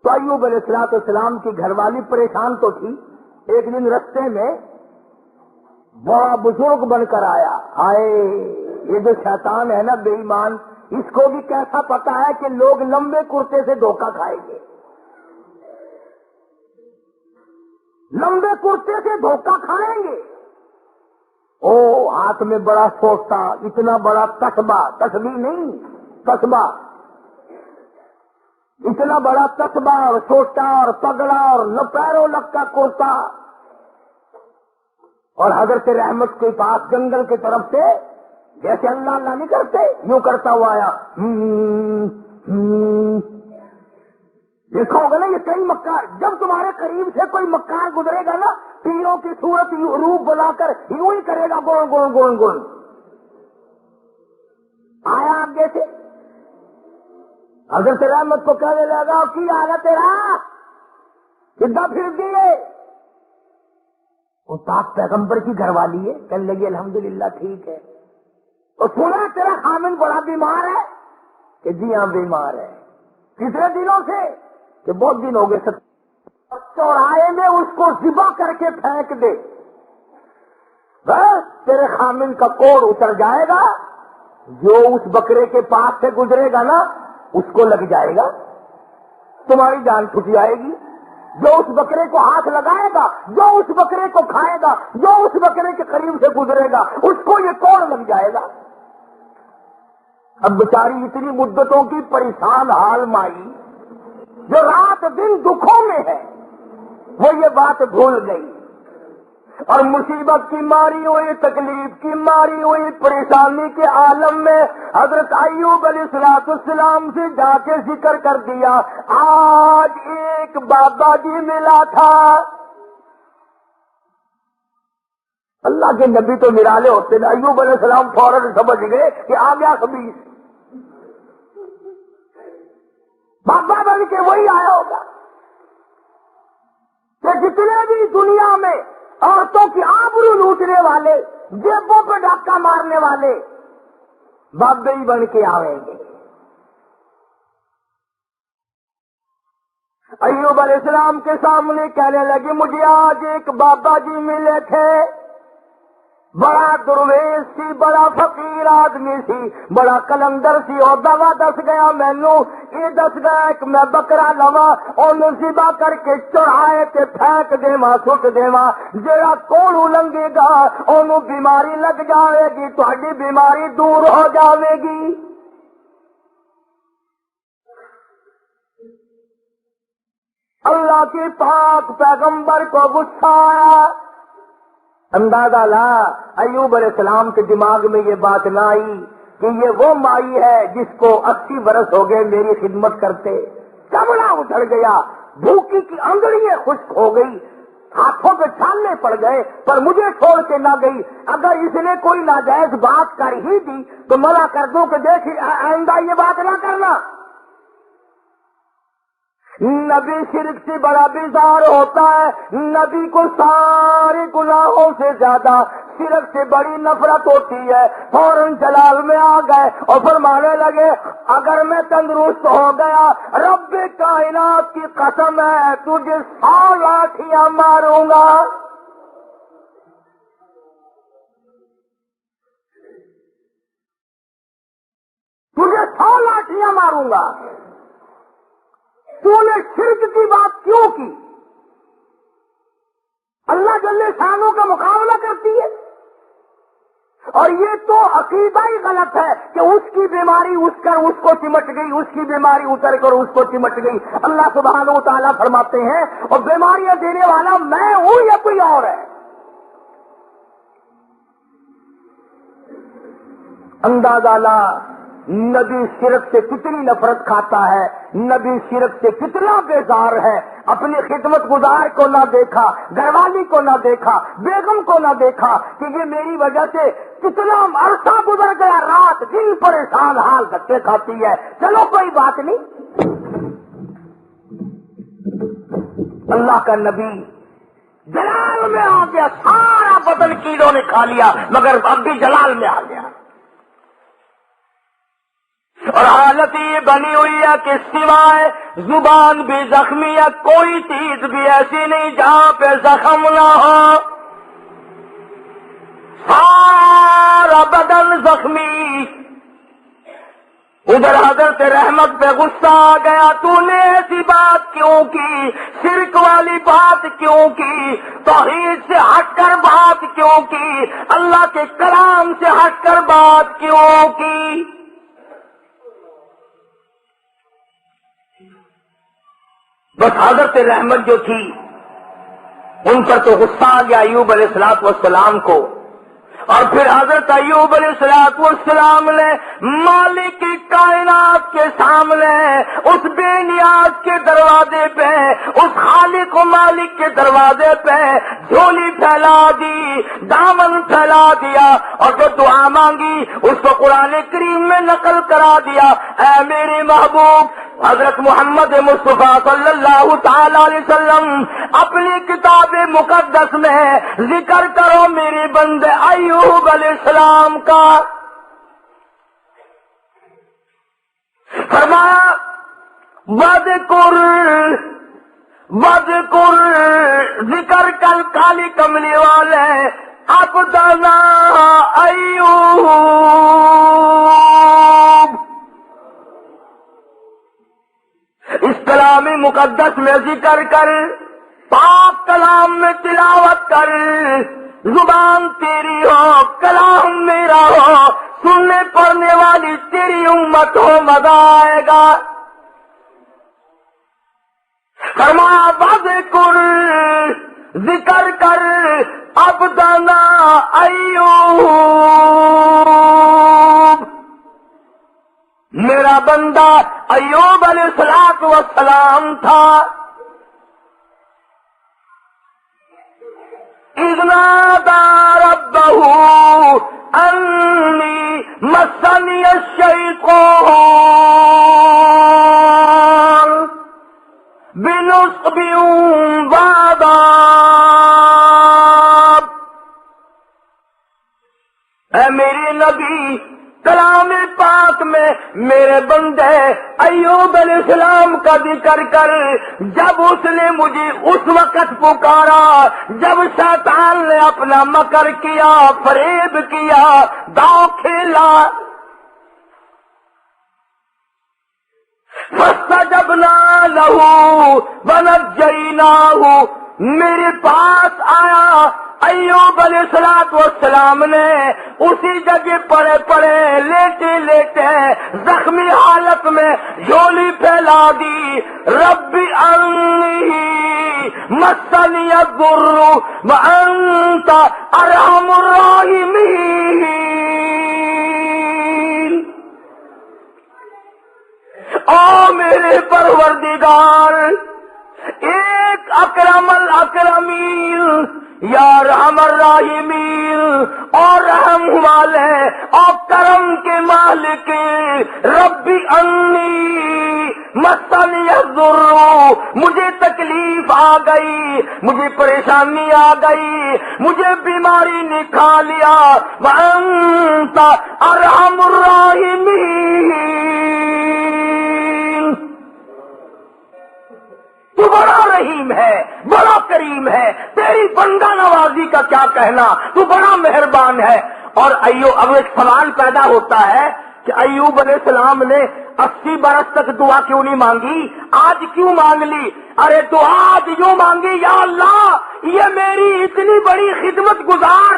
تو ایوب علیہ السلام کی گھر والی پریشان تو تھی، ایک دن رستے میں بڑا بزرگ بن کر آیا، ہائے یہ جو شیطان ہے نا بے ایمان، اس کو بھی کیسا پتا ہے کہ لوگ لمبے کرتے سے دھوکہ کھائیں گے، لمبے کرتے سے دھوکہ کھائیں گے۔ او ہاتھ میں بڑا سوٹا، اتنا بڑا تسبہ، تسبیح نہیں تسبہ، اتنا بڑا تسبہ اور سوٹا اور پگڑا اور پیروں لگ کا کرتا، اور حضرت رحمت کے پاس جنگل کی طرف سے جیسے اللہ اللہ نہیں کرتے، یوں کرتا ہوا آیا۔ دیکھا ہوگا نا یہ کئی مکار، جب تمہارے قریب سے کوئی مکار گزرے گا نا، پیروں کی صورت روپ بنا کر یوں ہی کرے گا، گون گون گون گون۔ آیا آگے سے حضرت رحمت کو کہنے لگا کی آ رہا تیرا کدھا پھر دیے؟ وہ پاک پیغمبر کی گھر والی ہے، کہنے لگی الحمدللہ ٹھیک ہے۔ اور سنا تیرا خامن بڑا بیمار ہے؟ کہ جی ہاں بیمار ہے۔ کتنے دنوں سے؟ کہ بہت دن ہو گئے، چوراہے میں اس کو ذبح کر کے پھینک دے، بس تیرے خامن کا کوڑ اتر جائے گا، جو اس بکرے کے پاس سے گزرے گا نا اس کو لگ جائے گا، تمہاری جان چھٹ جائے گی۔ جو اس بکرے کو ہاتھ لگائے گا، جو اس بکرے کو کھائے گا، جو اس بکرے کے قریب سے گزرے گا، اس کو یہ کوڑ لگ جائے گا۔ اب بیچاری اتنی مدتوں کی پریشان حال مائی جو رات دن دکھوں میں ہے، وہ یہ بات بھول گئی، اور مصیبت کی ماری ہوئی، تکلیف کی ماری ہوئی، پریشانی کے عالم میں حضرت ایوب علیہ السلام سے جا کے ذکر کر دیا، آج ایک بابا جی ملا تھا، اللہ کے نبی تو نرالے ہوتے نا، ایوب علیہ السلام فوراً سمجھ گئے کہ آ گیا خبیث، بابا بن کے وہی آیا ہوگا کہ جتنے بھی دنیا میں عورتوں کی آبرو لوٹنے والے، جیبوں پہ ڈاکہ مارنے والے بابے ہی بن کے آئیں گے۔ ایوب علیہ السلام کے سامنے کہنے لگے مجھے آج ایک بابا جی ملے تھے، بڑا درویش سی، بڑا فقیر آدمی سی، بڑا کلندر سی، اور دوا دس گیا مینو، یہ دس گیا کہ میں بکرا لوا انہوں ذبح کر کے چڑھائے تے پھینک دیواں سٹ دیواں، جڑا کولو لنگے گا انہوں بیماری لگ جاوے گی، تہاڈی بیماری دور ہو جاوے گی۔ اللہ کی پاک پیغمبر کو غصہ آیا۔ اندازہ لا ایوب علیہ السلام کے دماغ میں یہ بات نہ آئی کہ یہ وہ مائی ہے جس کو 80 برس ہو گئے میری خدمت کرتے، کمڑا اچھڑ گیا، بھوکی کی انگڑیاں خشک ہو گئی، ہاتھوں پہ چھالنے پڑ گئے، پر مجھے چھوڑ کے نہ گئی۔ اگر اس نے کوئی ناجائز بات کر ہی دی تو منع کر دوں کہ دیکھ آئندہ یہ بات نہ کرنا۔ نبی شرک سے بڑا بیزار ہوتا ہے، نبی کو سارے گناہوں سے زیادہ شرک سے بڑی نفرت ہوتی ہے۔ فوراً جلال میں آ گئے اور فرمانے لگے اگر میں تندرست ہو گیا رب کائنات کی قسم ہے تجھے 100 لاٹھیاں ماروں گا۔ تجھے 100 لاٹھیاں ماروں گا۔ تو نے شرک کی بات کیوں کی؟ اللہ جل شانوں کا مقابلہ کرتی ہے، اور یہ تو عقیدہ ہی غلط ہے کہ اس کی بیماری اس کو چمٹ گئی، اس کی بیماری اتر کر اس کو چمٹ گئی۔ اللہ سبحانہ و تعالیٰ فرماتے ہیں اور بیماریاں دینے والا میں ہوں یا کوئی اور ہے؟ اندازہ لا نبی شرک سے کتنی نفرت کھاتا ہے، نبی شرک سے کتنا بیزار ہے۔ اپنی خدمت گزار کو نہ دیکھا، گھر والی کو نہ دیکھا، بیگم کو نہ دیکھا کہ یہ میری وجہ سے کتنا عرصہ گزر گیا، رات دن پریشان حال دھکے کھاتی ہے، چلو کوئی بات نہیں۔ اللہ کا نبی جلال میں آ گیا، سارا بدن کیڑوں نے کھا لیا مگر اب بھی جلال میں آ گیا، اور حالت یہ بنی ہوئی ہے کہ سوائے زبان بھی زخمی ہے، کوئی چیز بھی ایسی نہیں جہاں پہ زخم نہ ہو، سارا بدن زخمی۔ ادھر حضرت رحمت پہ غصہ آ گیا، تو نے ایسی بات کیوں کی، شرک والی بات کیوں کی، توحید سے ہٹ کر بات کیوں کی، اللہ کے کلام سے ہٹ کر بات کیوں کی؟ بس حضرت رحمت جو تھی ان پر تو غصہ آ گیا ایوب علیہ السلام کو، اور پھر حضرت ایوب علیہ السلام نے مالک کائنات کے سامنے اس بے نیاز کے دروازے پہ، اس خالق و مالک کے دروازے پہ جھولی پھیلا دی، دامن پھیلا دیا، اور جو دعا مانگی اس کو قرآن کریم میں نقل کرا دیا۔ اے میرے محبوب حضرت محمد مصطفیٰ صلی اللہ تعالی علیہ وسلم اپنی کتاب مقدس میں ذکر کرو میرے بندے ایوب علیہ السلام کا۔ فرمایا وَذْكُرْ ذکر کل کالی کملی والے عبدنا ایوب، اس کلام مقدس میں ذکر کر، پاک کلام میں تلاوت کر، زبان تیری ہو کلام میرا ہو، سننے پڑھنے والی تیری امت ہو، مزہ آئے گا۔ فرمایا وذکر ذکر کر عبدنا ایوب، میرا بندہ ایوب علیہ السلام تھا۔ اذ اذ نادى ربه انی مسنی الشیطان بنصب وعذاب۔ اے میرے نبی، کلام پاک میں میرے بندے ایوب علیہ السلام کا ذکر کر، جب اس نے مجھے اس وقت پکارا جب شیطان نے اپنا مکر کیا، فریب کیا، داؤ کھیلا، فاستجبنا له ونجیناہ، میرے پاس آیا ایوب علیہ السلام نے اسی جگہ پڑے پڑے لیٹے لیٹے زخمی حالت میں جھولی پھیلا دی، ربی انی مسنی الضر وانت ارحم الراحمین۔ او میرے پروردگار، ایک اکرم الاکرمین، یا رحم الراحمین، اور رحم والے اور کرم کے مالک، ربی انی مسنی الضر، مجھے تکلیف آ گئی، مجھے پریشانی آ گئی، مجھے بیماری نے کھا لیا، وانت ارحم الراحمین، تو بڑا رحیم ہے، بڑا کریم ہے، تیری بندہ نوازی کا کیا کہنا، تو بڑا مہربان ہے۔ اور اب ایک سوال پیدا ہوتا ہے کہ ایوب علیہ السلام نے 80 برس تک دعا کیوں نہیں مانگی، آج کیوں مانگ لی؟ ارے دعا آج یوں مانگی، یا اللہ یہ میری اتنی بڑی خدمت گزار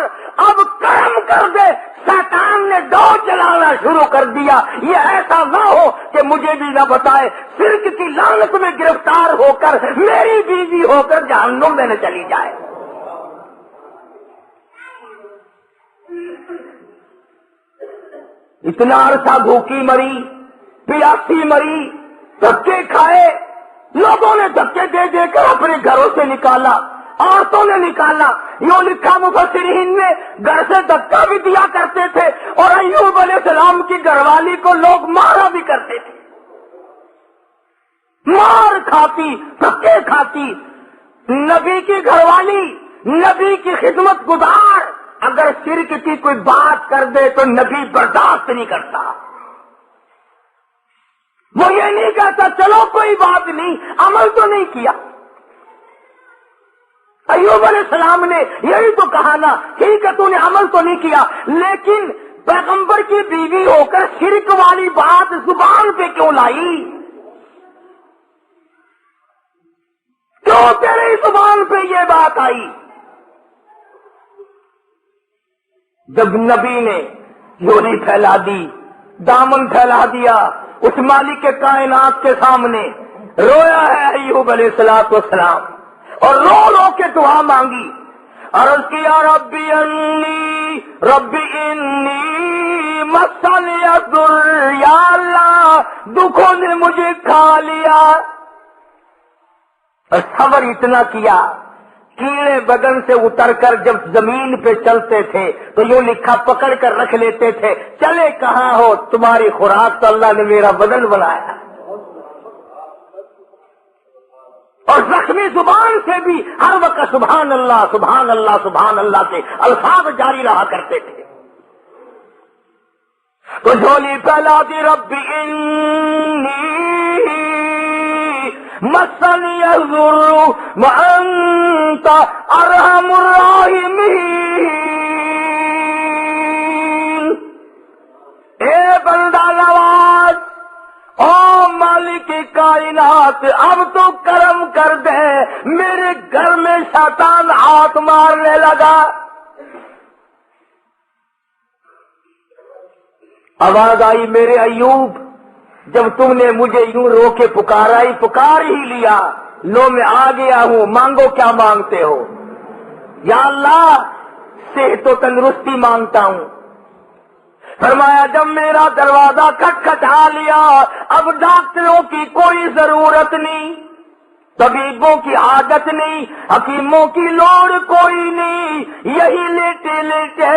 اب کرم کر دے، شیطان نے دو چلانا شروع کر دیا، یہ ایسا نہ ہو کہ مجھے بھی نہ بتائے، شرک کی لعنت میں گرفتار ہو کر میری بیوی ہو کر جہنم میں نہ چلی جائے۔ اتنا عرصہ بھوکی مری، پیاسی مری، دھکے کھائے، لوگوں نے دھکے دے دے کر اپنے گھروں سے نکالا، عورتوں نے نکالا، یوں لکھا مفسرین نے گھر سے دھکا بھی دیا کرتے تھے، اور ایوب علیہ السلام کی گھر والی کو لوگ مارا بھی کرتے تھے، مار کھاتی، دھکے کھاتی۔ نبی کی گھر والی، نبی کی خدمت گزار اگر شرک کی کوئی بات کر دے تو نبی برداشت نہیں کرتا، وہ یہ نہیں کہتا چلو کوئی بات نہیں، عمل تو نہیں کیا۔ ایوب علیہ السلام نے یہی تو کہا نا، ٹھیک ہے تو نے عمل تو نہیں کیا، لیکن پیغمبر کی بیوی ہو کر شرک والی بات زبان پہ کیوں لائی؟ کیوں تیری زبان پہ یہ بات آئی؟ جب نبی نے جھولی پھیلا دی، دامن پھیلا دیا اس مالک کے کائنات کے سامنے، رویا ہے ایوب علیہ السلام، اور رو رو کے دعا مانگی، عرض کیا ربی انی مسنی الضر، یا اللہ دکھوں نے مجھے کھا لیا، اور صبر اتنا کیا، کیڑے بدن سے اتر کر جب زمین پہ چلتے تھے تو یوں لکھا پکڑ کر رکھ لیتے تھے، چلے کہاں ہو، تمہاری خوراک تو اللہ نے میرا بدن بنایا، اور زخمی زبان سے بھی ہر وقت سبحان اللہ سبحان اللہ سبحان اللہ کے الفاظ جاری رہا کرتے تھے۔ تو جھولی پھیلا دی، ربی انی مسنی الضر وانت ارحم الراحمین، اے بندہ نواز، او مالک کائنات، اب تو کرم کر دے، میرے گھر میں شیطان ہاتھ مارنے لگا۔ آواز آئی، میرے ایوب جب تم نے مجھے یوں رو کے پکار ہی لیا، لو میں آ گیا ہوں، مانگو کیا مانگتے ہو؟ یا اللہ صحت و تندرستی مانگتا ہوں۔ فرمایا جب میرا دروازہ کھٹکھٹا لیا، اب ڈاکٹروں کی کوئی ضرورت نہیں، طبیبوں کی عادت نہیں، حکیموں کی لوڑ کوئی نہیں، یہی لیٹے لیٹے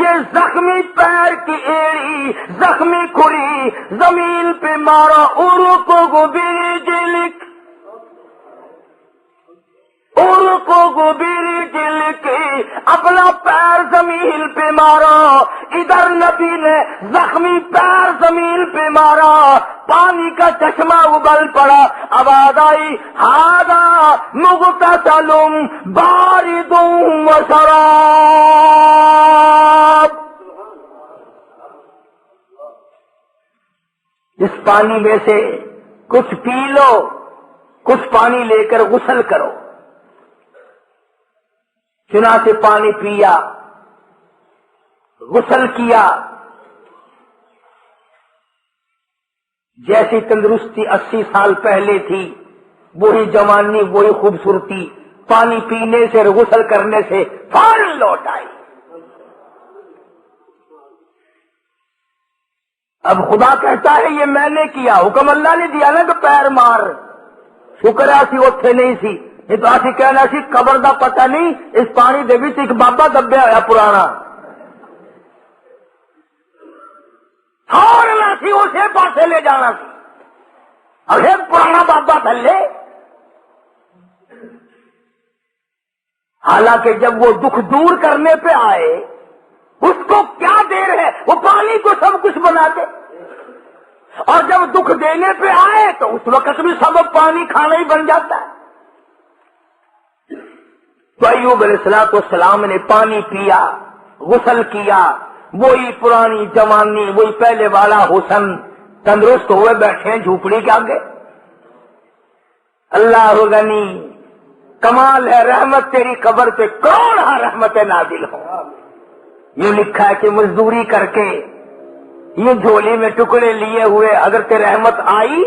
یہ زخمی پیر کی ایڑی، زخمی کھری زمین پہ مارا، ارکو گبری جلک، ارکو گبری جلک، اپنا پیر زمین پہ مارا، ادھر نبی نے زخمی پیر زمین پہ مارا، پانی کا چشمہ ابل پڑا، آواز آئی ہاذا مغتسل بارد و شراب، اس پانی میں سے کچھ پی لو، کچھ پانی لے کر غسل کرو۔ چنانچہ پانی پیا، غسل کیا، جیسی تندرستی 80 سال پہلے تھی وہی جوانی، وہی خوبصورتی پانی پینے سے اور غسل کرنے سے فوراً لوٹ آئی۔ اب خدا کہتا ہے یہ میں نے کیا، حکم اللہ نے دیا نا کہ پیر مار، شکر ہے اسی اوتھے نہیں سی، یہ تو اسی کہنا سی قبر دا پتہ نہیں، اس پانی دے وچ ایک بابا دبیا ہوا پرانا، چھوڑنا سی اسے پاسے لے جانا سی، اب ایک پرانا بابا تھلے۔ حالانکہ جب وہ دکھ دور کرنے پہ آئے اس کو کیا دیر ہے، وہ پانی کو سب کچھ بنا دے، اور جب دکھ دینے پہ آئے تو اس وقت بھی سبب پانی کھانا ہی بن جاتا ہے۔ تو ایوب علیہ السلام نے پانی پیا، غسل کیا، وہی پرانی جوانی، وہی پہلے والا حسن، تندرست ہوئے بیٹھے ہیں جھوپڑی کے آگے۔ اللہ غنی، کمال ہے رحمت تیری قبر پہ کروڑ رحمتیں نازل ہوں۔ یہ لکھا ہے کہ مزدوری کر کے یہ جھولی میں ٹکڑے لیے ہوئے حضرت رحمت آئی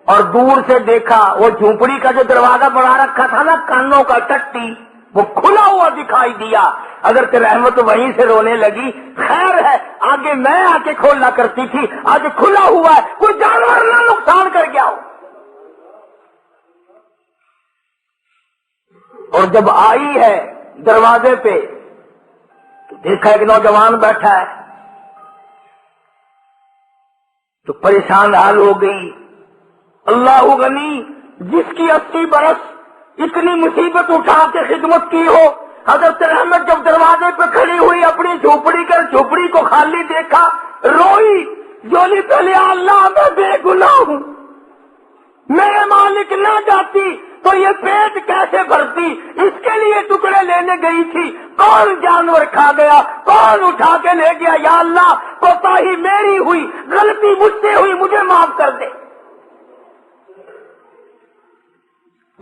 اور دور سے دیکھا وہ جھونپڑی کا جو دروازہ بنا رکھا تھا نا کانوں کا ٹٹی، وہ کھلا ہوا دکھائی دیا، حضرت رحمت وہیں سے رونے لگی، خیر ہے آگے میں آ کے کھولنا کرتی تھی، آج کھلا ہوا ہے، کوئی جانور نہ نقصان کر گیا ہو۔ اور جب آئی ہے دروازے پہ تو دیکھا ایک نوجوان بیٹھا ہے، تو پریشان حال ہو گئی۔ اللہ غنی، جس کی 80 برس اتنی مصیبت اٹھا کے خدمت کی ہو، حضرت رحمت جب دروازے پہ کھڑی ہوئی اپنی جھوپڑی کر جھوپڑی کو خالی دیکھا، روئی، جولی پہلے اللہ میں بے گناہ ہوں، میرے مالک نہ جاتی تو یہ پیٹ کیسے بھرتی، اس کے لیے ٹکڑے لینے گئی تھی، کون جانور کھا گیا، کون اٹھا کے لے گیا، یا اللہ کوتاہی میری ہوئی، غلطی مجھ سے ہوئی، مجھے معاف کر دے۔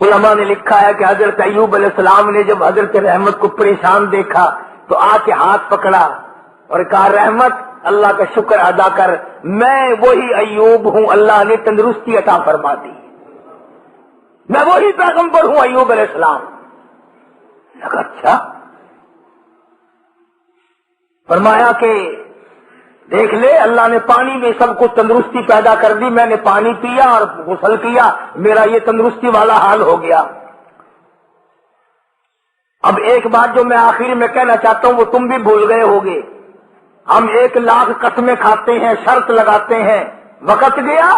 علماء نے لکھا ہے کہ حضرت ایوب علیہ السلام نے جب حضرت رحمت کو پریشان دیکھا تو آ کے ہاتھ پکڑا اور کہا رحمت اللہ کا شکر ادا کر، میں وہی ایوب ہوں، اللہ نے تندرستی عطا فرما دی، میں وہی پیغمبر ہوں ایوب علیہ السلام۔ لگا اچھا، فرمایا کہ دیکھ لے اللہ نے پانی میں سب کچھ تندرستی پیدا کر دی، میں نے پانی پیا اور غسل کیا، میرا یہ تندرستی والا حال ہو گیا۔ اب ایک بات جو میں آخر میں کہنا چاہتا ہوں وہ تم بھی بھول گئے ہوگے، ہم 1,00,000 قسمیں کھاتے ہیں، شرط لگاتے ہیں، وقت گیا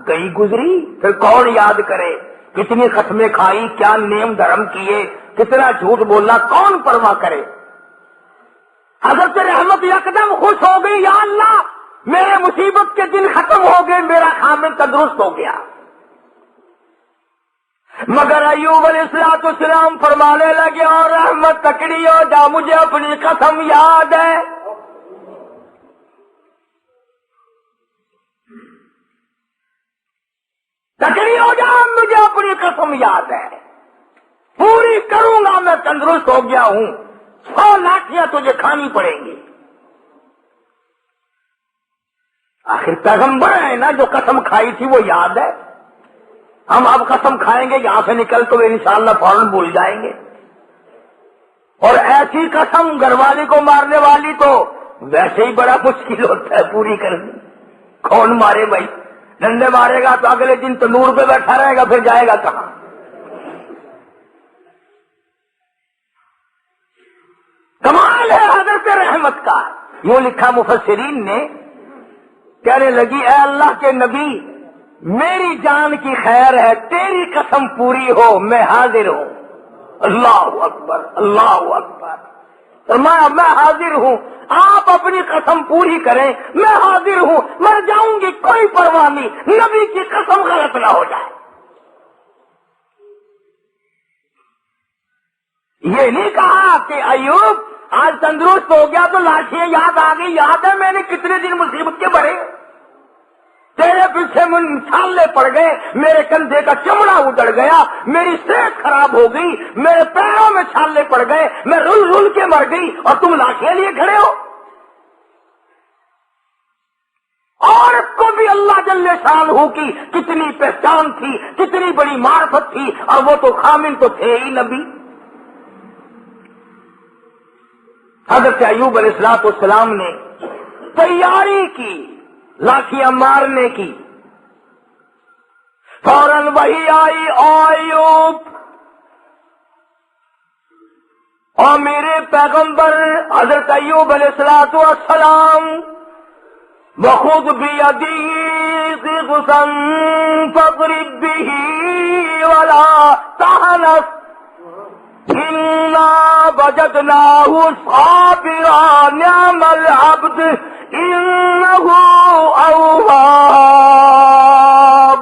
گئی گزری، پھر کون یاد کرے کتنی قسمیں کھائی، کیا نیم دھرم کیے، کتنا جھوٹ بولا، کون پرواہ کرے۔ حضرت رحمت یکدم خوش ہو گئی، یا اللہ میرے مصیبت کے دن ختم ہو گئے، میرا خامن تندرست ہو گیا۔ مگر ایوب علیہ السلام فرمانے لگے اور رحمت تکڑی ہو جا، مجھے اپنی قسم یاد ہے، تکڑی ہو جا، مجھے اپنی قسم یاد ہے، پوری کروں گا، میں تندرست ہو گیا ہوں، 100 لاٹھیاں تجھے کھانی پڑیں گی۔ آخر پیغمبر ہے نا، جو قسم کھائی تھی وہ یاد ہے، ہم اب قسم کھائیں گے یہاں سے نکل تو انشاءاللہ فوراً بھول جائیں گے، اور ایسی قسم گھر والی کو مارنے والی تو ویسے ہی بڑا مشکل ہوتا ہے پوری کرنی، کون مارے بھائی، ڈنڈے مارے گا تو اگلے دن تندور پہ بیٹھا رہے گا، پھر جائے گا کہاں۔ کمال ہے حضرت رحمت کا. یوں لکھا مفسرین نے، کہنے لگی اے اللہ کے نبی میری جان کی خیر ہے، تیری قسم پوری ہو میں حاضر ہوں. اللہ اکبر اللہ اکبر. فرمایا میں حاضر ہوں، آپ اپنی قسم پوری کریں، میں حاضر ہوں، مر جاؤں گی کوئی پرواہ نہیں، نبی کی قسم غلط نہ ہو جائے. یہ نہیں کہا کہ ایوب آج تندرست ہو گیا تو لاٹھیاں یاد آ گئی. یاد ہے میں نے کتنے دن مصیبت کے بڑے، تیرے پیچھے من چھالے پڑ گئے، میرے کندھے کا چمڑا اجڑ گیا، میری صحت خراب ہو گئی، میرے پیروں میں چھالے پڑ گئے، میں رل رل کے مر گئی اور تم لاٹھیاں لیے کھڑے ہو. عورت کو بھی اللہ جل شانہ کی کتنی پہچان تھی، کتنی بڑی معرفت تھی، اور وہ تو خامن تو تھے ہی نبی. حضرت ایوب علیہ السلام نے تیاری کی لاٹھیاں مارنے کی. فوراً وہی آئی ایوب اور میرے پیغمبر حضرت ایوب علیہ السلام وخذ بیدی غصن فاضرب به ولا تحنث انا وجدناه صابرا نعم العبد انه اواب.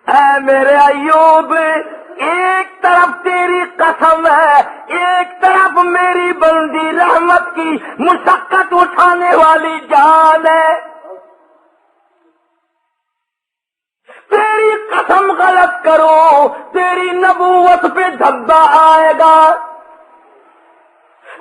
اے میرے ایوب ایک طرف تیری قسم ہے، ایک طرف میری بندی رحمت کی مشقت اٹھانے والی جان ہے. تیری قسم غلط کرو تیری نبوت پہ دھبا آئے گا.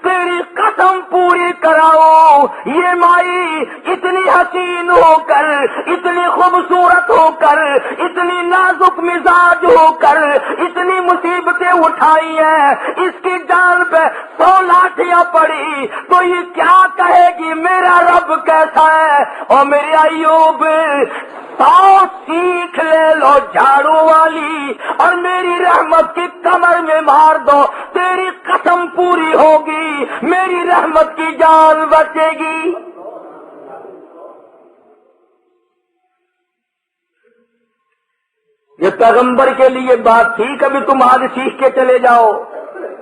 تیری قسم پوری کراؤ، یہ مائی اتنی حسین ہو کر، اتنی خوبصورت ہو کر، اتنی نازک مزاج ہو کر اتنی مصیبتیں اٹھائی ہیں، اس کی جان پہ 100 لاٹھیاں پڑی تو یہ کیا کہے گی میرا رب کیسا ہے. اور میرے ایوب 100 سیکھ لے لو جھاڑو والی اور میری رحمت کی کمر میں مار دو، تیری قسم پوری ہوگی، میری رحمت کی جان بچے گی. یہ پیغمبر کے لیے بات تھی. کبھی تم آج سیکھ کے چلے جاؤ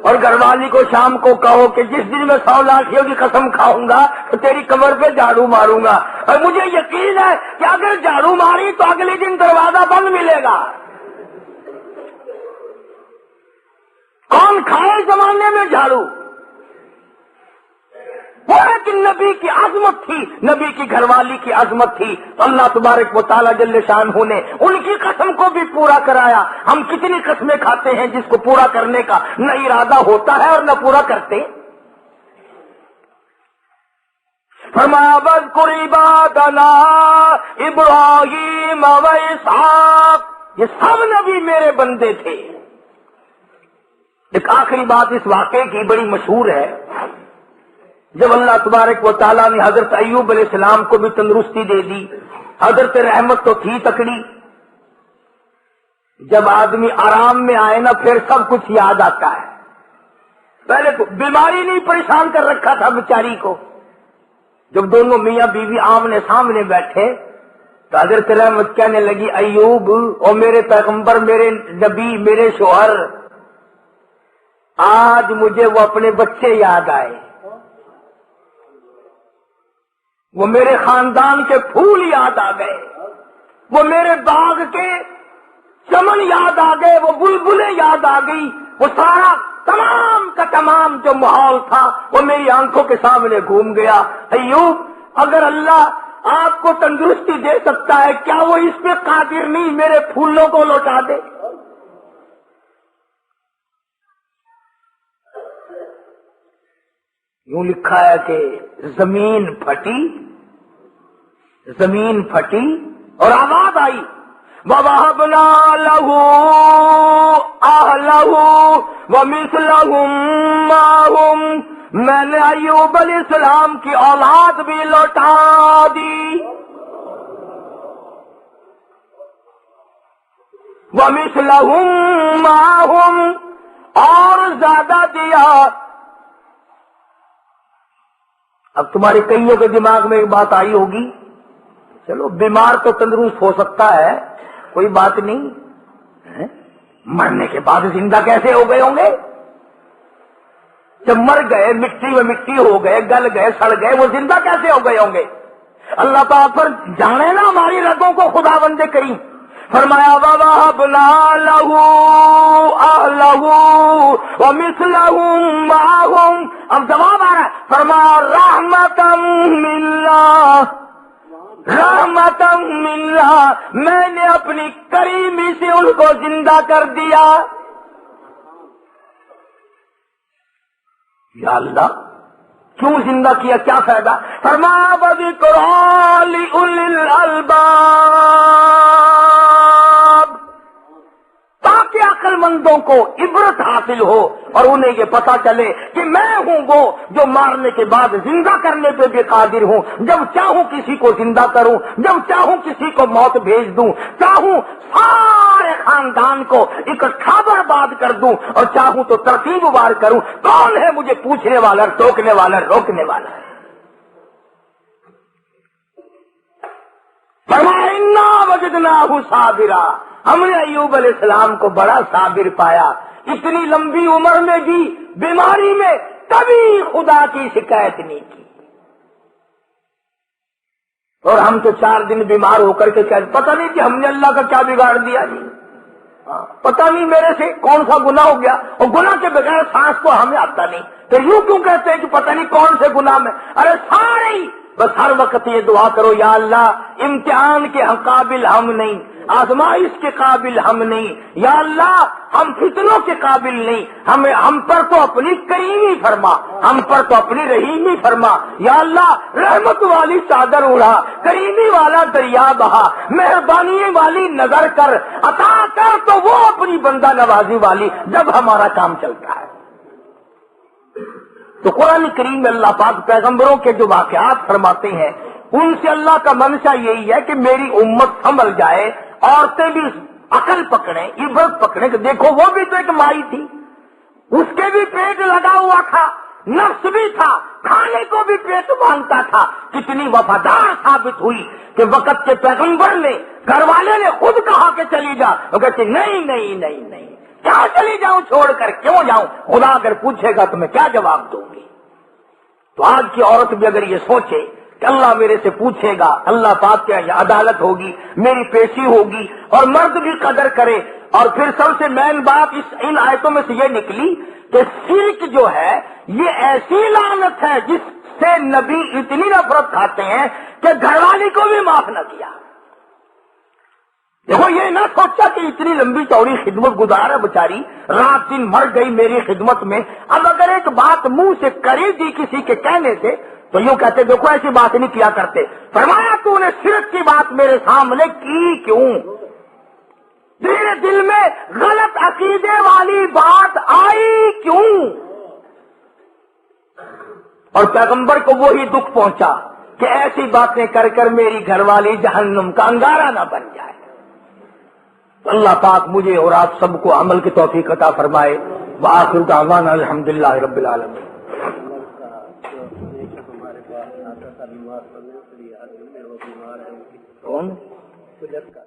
اور گھر والی کو شام کو کہو کہ جس دن میں 100 لاٹھیوں کی قسم کھاؤں گا تو تیری کمر پہ جھاڑو ماروں گا، اور مجھے یقین ہے کہ اگر جھاڑو ماری تو اگلے دن دروازہ بند ملے گا. کون کھائے زمانے میں جھاڑو؟ وہ لیکن نبی کی عظمت تھی، نبی کی گھر والی کی عظمت تھی، تو اللہ تبارک و تعالیٰ جل شانہ نے ان کی قسم کو بھی پورا کرایا. ہم کتنی قسمیں کھاتے ہیں جس کو پورا کرنے کا نہ ارادہ ہوتا ہے اور نہ پورا کرتے. فرمایا واذکر عبادنا ابراہیم و اسحاق، یہ سب نبی میرے بندے تھے. ایک آخری بات اس واقعے کی بڑی مشہور ہے. جب اللہ تبارک و تعالیٰ نے حضرت ایوب علیہ السلام کو بھی تندرستی دے دی، حضرت رحمت تو تھی تکڑی، جب آدمی آرام میں آئے نا پھر سب کچھ یاد آتا ہے. پہلے تو بیماری نہیں پریشان کر رکھا تھا بیچاری کو. جب دونوں میاں بیوی آمنے سامنے بیٹھے تو حضرت رحمت کہنے لگی ایوب اور میرے پیغمبر، میرے نبی، میرے شوہر، آج مجھے وہ اپنے بچے یاد آئے، وہ میرے خاندان کے پھول یاد آ گئے، وہ میرے باغ کے چمن یاد آ گئے، وہ بلبلیں یاد آ گئی، وہ سارا تمام کا تمام جو ماحول تھا وہ میری آنکھوں کے سامنے گھوم گیا. ایوب اگر اللہ آپ کو تندرستی دے سکتا ہے کیا وہ اس پہ قادر نہیں میرے پھولوں کو لوٹا دے؟ یوں لکھا ہے کہ زمین پھٹی اور آواز آئی وَوَهَبْنَا لَهُ أَهْلَهُ وَمِثْلَهُمْ مَعَهُمْ، میں نے ایوب علیہ السلام کی اولاد بھی لوٹا دی. وَمِثْلَهُمْ مَعَهُمْ، اور زیادہ دیا۔ اب تمہارے کئیوں کے دماغ میں ایک بات آئی ہوگی، چلو بیمار تو تندرست ہو سکتا ہے، کوئی بات نہیں، مرنے کے بعد زندہ کیسے ہو گئے ہوں گے؟ جب مر گئے، مٹی میں مٹی ہو گئے، گل گئے، سڑ گئے، وہ زندہ کیسے ہو گئے ہوں گے؟ اللہ پاک پر جانے نا ہماری رگوں کو خدا بندے کریم، فرمایا وَوَهَبْنَا لَهُ أَهْلَهُ وَمِثْلَهُمْ مَعَهُمْ۔ اب جواب آ رہا ہے، فرمایا رحمتم مِّنَّا، رحمتم مِّنَّا، میں نے اپنی کریمی سے ان کو زندہ کر دیا۔ یا اللہ کیوں زندہ کیا، کیا فائدہ؟ فرمایا وَذِكْرَىٰ لِأُولِي الْأَلْبَابِ، تاکہ عقل مندوں کو عبرت حاصل ہو اور انہیں یہ پتا چلے کہ میں ہوں وہ جو مارنے کے بعد زندہ کرنے پہ بھی قادر ہوں، جب چاہوں کسی کو زندہ کروں، جب چاہوں کسی کو موت بھیج دوں، چاہوں سارے خاندان کو اکٹھا برباد کر دوں اور چاہوں تو ترتیب وار کروں۔ کون ہے مجھے پوچھنے والا، ٹوکنے والا، روکنے والا؟ فرمایا انا وجدناہ صابرا، ہم نے ایوب علیہ السلام کو بڑا صابر پایا، اتنی لمبی عمر میں بھی، بیماری میں کبھی خدا کی شکایت نہیں کی۔ اور ہم تو 4 دن بیمار ہو کر کے پتہ نہیں کہ ہم نے اللہ کا کیا بگاڑ دیا جی، پتہ نہیں میرے سے کون سا گناہ ہو گیا، اور گناہ کے بغیر سانس تو ہمیں آتا نہیں، تو یوں کیوں کہتے ہیں کہ پتہ نہیں کون سے گناہ میں؟ ارے سارے ہی، بس ہر وقت یہ دعا کرو، یا اللہ امتحان کے قابل ہم نہیں، آزمائش کے قابل ہم نہیں، یا اللہ ہم فتنوں کے قابل نہیں، ہم پر تو اپنی کریمی فرما، ہم پر تو اپنی رحیمی فرما، یا اللہ رحمت والی چادر اڑا، کریمی والا دریا بہا، مہربانی والی نظر کر، عطا کر تو وہ اپنی بندہ نوازی والی جب ہمارا کام چلتا ہے۔ تو قرآن کریم میں اللہ پاک پیغمبروں کے جو واقعات فرماتے ہیں ان سے اللہ کا منشا یہی ہے کہ میری امت سنبھل جائے، عورتیں بھی عقل پکڑیں، عبرت پکڑیں کہ دیکھو وہ بھی تو ایک مائی تھی، اس کے بھی پیٹ لگا ہوا تھا، نفس بھی تھا، کھانے کو بھی پیٹ مانگتا تھا، کتنی وفادار ثابت ہوئی کہ وقت کے پیغمبر نے، گھر والے نے خود کہا کہ چلی جا، وہ کہتے نہیں نہیں نہیں نہیں، کیا چلی جاؤں چھوڑ کر، کیوں جاؤں؟ خدا اگر پوچھے گا تو میں کیا جواب دوں گی؟ تو آج کی عورت بھی اگر یہ سوچے کہ اللہ میرے سے پوچھے گا، اللہ پاک کے یہاں عدالت ہوگی، میری پیشی ہوگی، اور مرد بھی قدر کرے۔ اور پھر سب سے مین بات ان آیتوں میں سے یہ نکلی کہ شرک جو ہے یہ ایسی لعنت ہے جس سے نبی اتنی نفرت کھاتے ہیں کہ گھر والی کو بھی معاف نہ کیا۔ دیکھو یہ نہ سوچا کہ اتنی لمبی چوڑی خدمت گزار ہے بیچاری، رات دن مر گئی میری خدمت میں، اب اگر ایک بات منہ سے کری دی کسی کے کہنے سے تو یوں کہتے دیکھو ایسی بات نہیں کیا کرتے۔ فرمایا تو نے شرک کی بات میرے سامنے کی کیوں؟ تیرے دل میں غلط عقیدے والی بات آئی کیوں؟ اور پیغمبر کو وہی دکھ پہنچا کہ ایسی باتیں کر کر میری گھر والی جہنم کا انگارہ نہ بن جائے۔ تو اللہ پاک مجھے اور آپ سب کو عمل کی توفیق عطا فرمائے۔ وآخر دعوانا الحمدللہ رب العالمین۔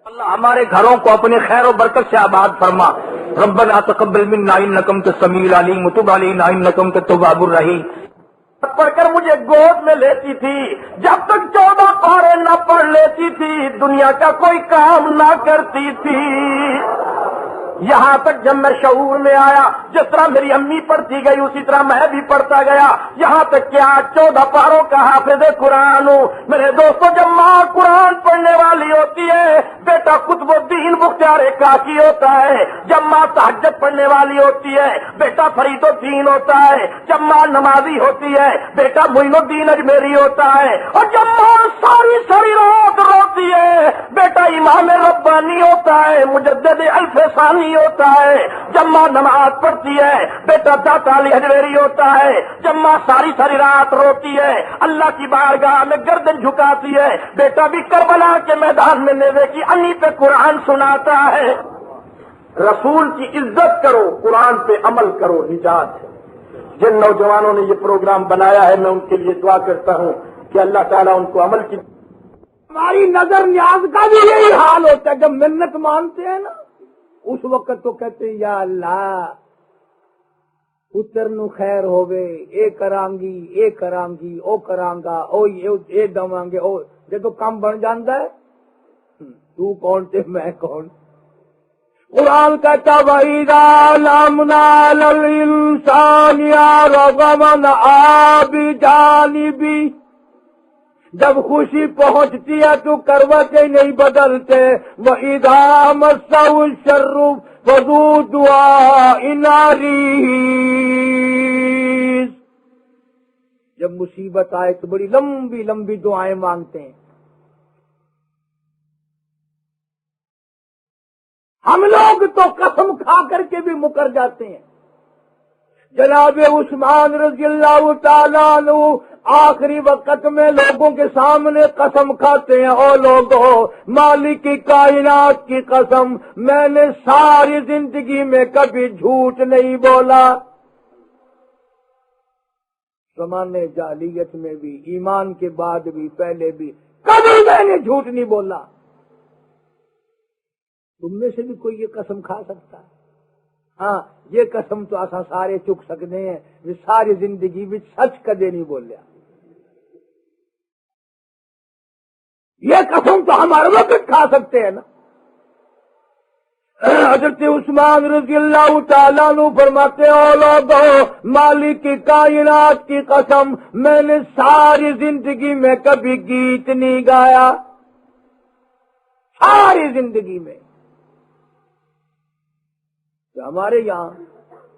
اللہ ہمارے گھروں کو اپنے خیر و برکت سے آباد فرما۔ ربنا تقبل منا انک انت السمیع العلیم وتب علینا انک انت التواب الرحیم۔ پڑھ کر مجھے گود میں لیتی تھی، جب تک 14 پارے نہ پڑھ لیتی تھی دنیا کا کوئی کام نہ کرتی تھی۔ یہاں تک جب میں شعور میں آیا، جس طرح میری امی پڑھتی گئی اسی طرح میں بھی پڑھتا گیا، یہاں تک کہ آج 14 پاروں کا حافظ قرآن ہوں۔ میرے دوستوں جب ماں قرآن پڑھنے والی ہوتی ہے بیٹا قطب الدین بختیار کاکی ہوتا ہے، جب ماں تہجد پڑھنے والی ہوتی ہے بیٹا فرید الدین ہوتا ہے، جب ماں نمازی ہوتی ہے بیٹا معین الدین اجمیری ہوتا ہے، اور جب ماں ساری ساری رات روتی ہے بیٹا امام ربانی ہوتا ہے، مجدد الفسانی ہوتا ہے، جب ماں نماز پڑھتی ہے بیٹا داتا علی حجویری ہوتا ہے، جب ماں ساری ساری رات روتی ہے اللہ کی بارگاہ میں گردن جھکاتی ہے بیٹا بھی کربلا کے میدان میں نیزے کی انی پہ قرآن سناتا ہے۔ رسول کی عزت کرو، قرآن پہ عمل کرو، نجات ہے۔ جن نوجوانوں نے یہ پروگرام بنایا ہے میں ان کے لیے دعا کرتا ہوں کہ اللہ تعالیٰ ان کو عمل کی۔ ہماری نظر نیاز کا بھی یہی حال ہوتا ہے، جب منت مانتے ہیں نا اس وقت تو کہتے ہیں یا اللہ پتر نو خیر ہوے، اے کرانگی، اے کرانگی، او کرانگا، او اے دواں گے، او جب کام بن جاتا ہے تو کون تے میں کون۔ قرآن کہتا وَإِذَا لَمْنَا لِلْإِنسَانِ رَغَمًا بِجَانِبِهِ، جب خوشی پہنچتی ہے تو کروٹیں نہیں بدلتے۔ وَإِذَا مَسَّهُ الشَّرُّ فَذُو دُعَاءٍ عَرِيضٍ، جب مصیبت آئے تو بڑی لمبی لمبی دعائیں مانگتے ہیں۔ ہم لوگ تو قسم کھا کر کے بھی مکر جاتے ہیں۔ جناب عثمان رضی اللہ تعالیٰ عنہ آخری وقت میں لوگوں کے سامنے قسم کھاتے ہیں، او لوگوں مالک کی کائنات کی قسم میں نے ساری زندگی میں کبھی جھوٹ نہیں بولا۔ زمانے جاہلیت میں بھی، ایمان کے بعد بھی، پہلے بھی کبھی میں نے جھوٹ نہیں بولا۔ تم میں سے بھی کوئی یہ قسم کھا سکتا ہے؟ ہاں یہ قسم تو آسان سارے چک سکتے ہیں، یہ ساری زندگی بھی سچ کدے نہیں بولیا۔ یہ قسم تو ہمارے وقت کھا سکتے ہیں نا۔ حضرت عثمان رضی اللہ تعالیٰ عنہ فرماتے او لوگوں مالک کی کائنات کی قسم میں نے ساری زندگی میں کبھی گیت نہیں گایا، ساری زندگی میں۔ ہمارے یہاں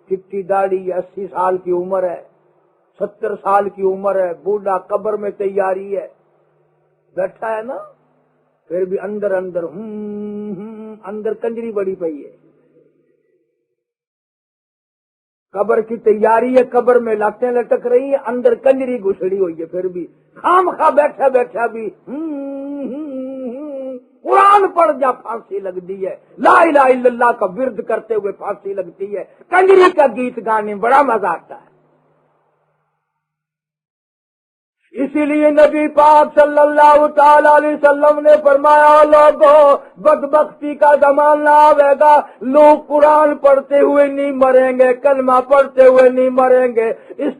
چٹی داڑھی 80 سال کی عمر ہے، 70 سال کی عمر ہے، بوڑھا قبر میں تیاری ہے، بیٹھا ہے نا، پھر بھی اندر اندر کنجری بڑی پئی ہے، قبر کی تیاری ہے، قبر میں لاتیں لٹک رہی ہیں، اندر کنجری گھسڑی ہوئی ہے، پھر بھی خام خواہ بیٹھا بیٹھا بھی قرآن پڑھ جا پھانسی لگتی ہے، لا الہ الا اللہ کا ورد کرتے ہوئے پھانسی لگتی ہے، کنجری کا گیت گانے میں بڑا مزہ آتا ہے۔ اسی لیے نبی پاک صلی اللہ تعالی علیہ وسلم نے فرمایا لوگوں بدبختی کا زمانہ آئے گا، لوگ قرآن پڑھتے ہوئے نہیں مریں گے، کلمہ پڑھتے ہوئے نہیں مریں گے، اس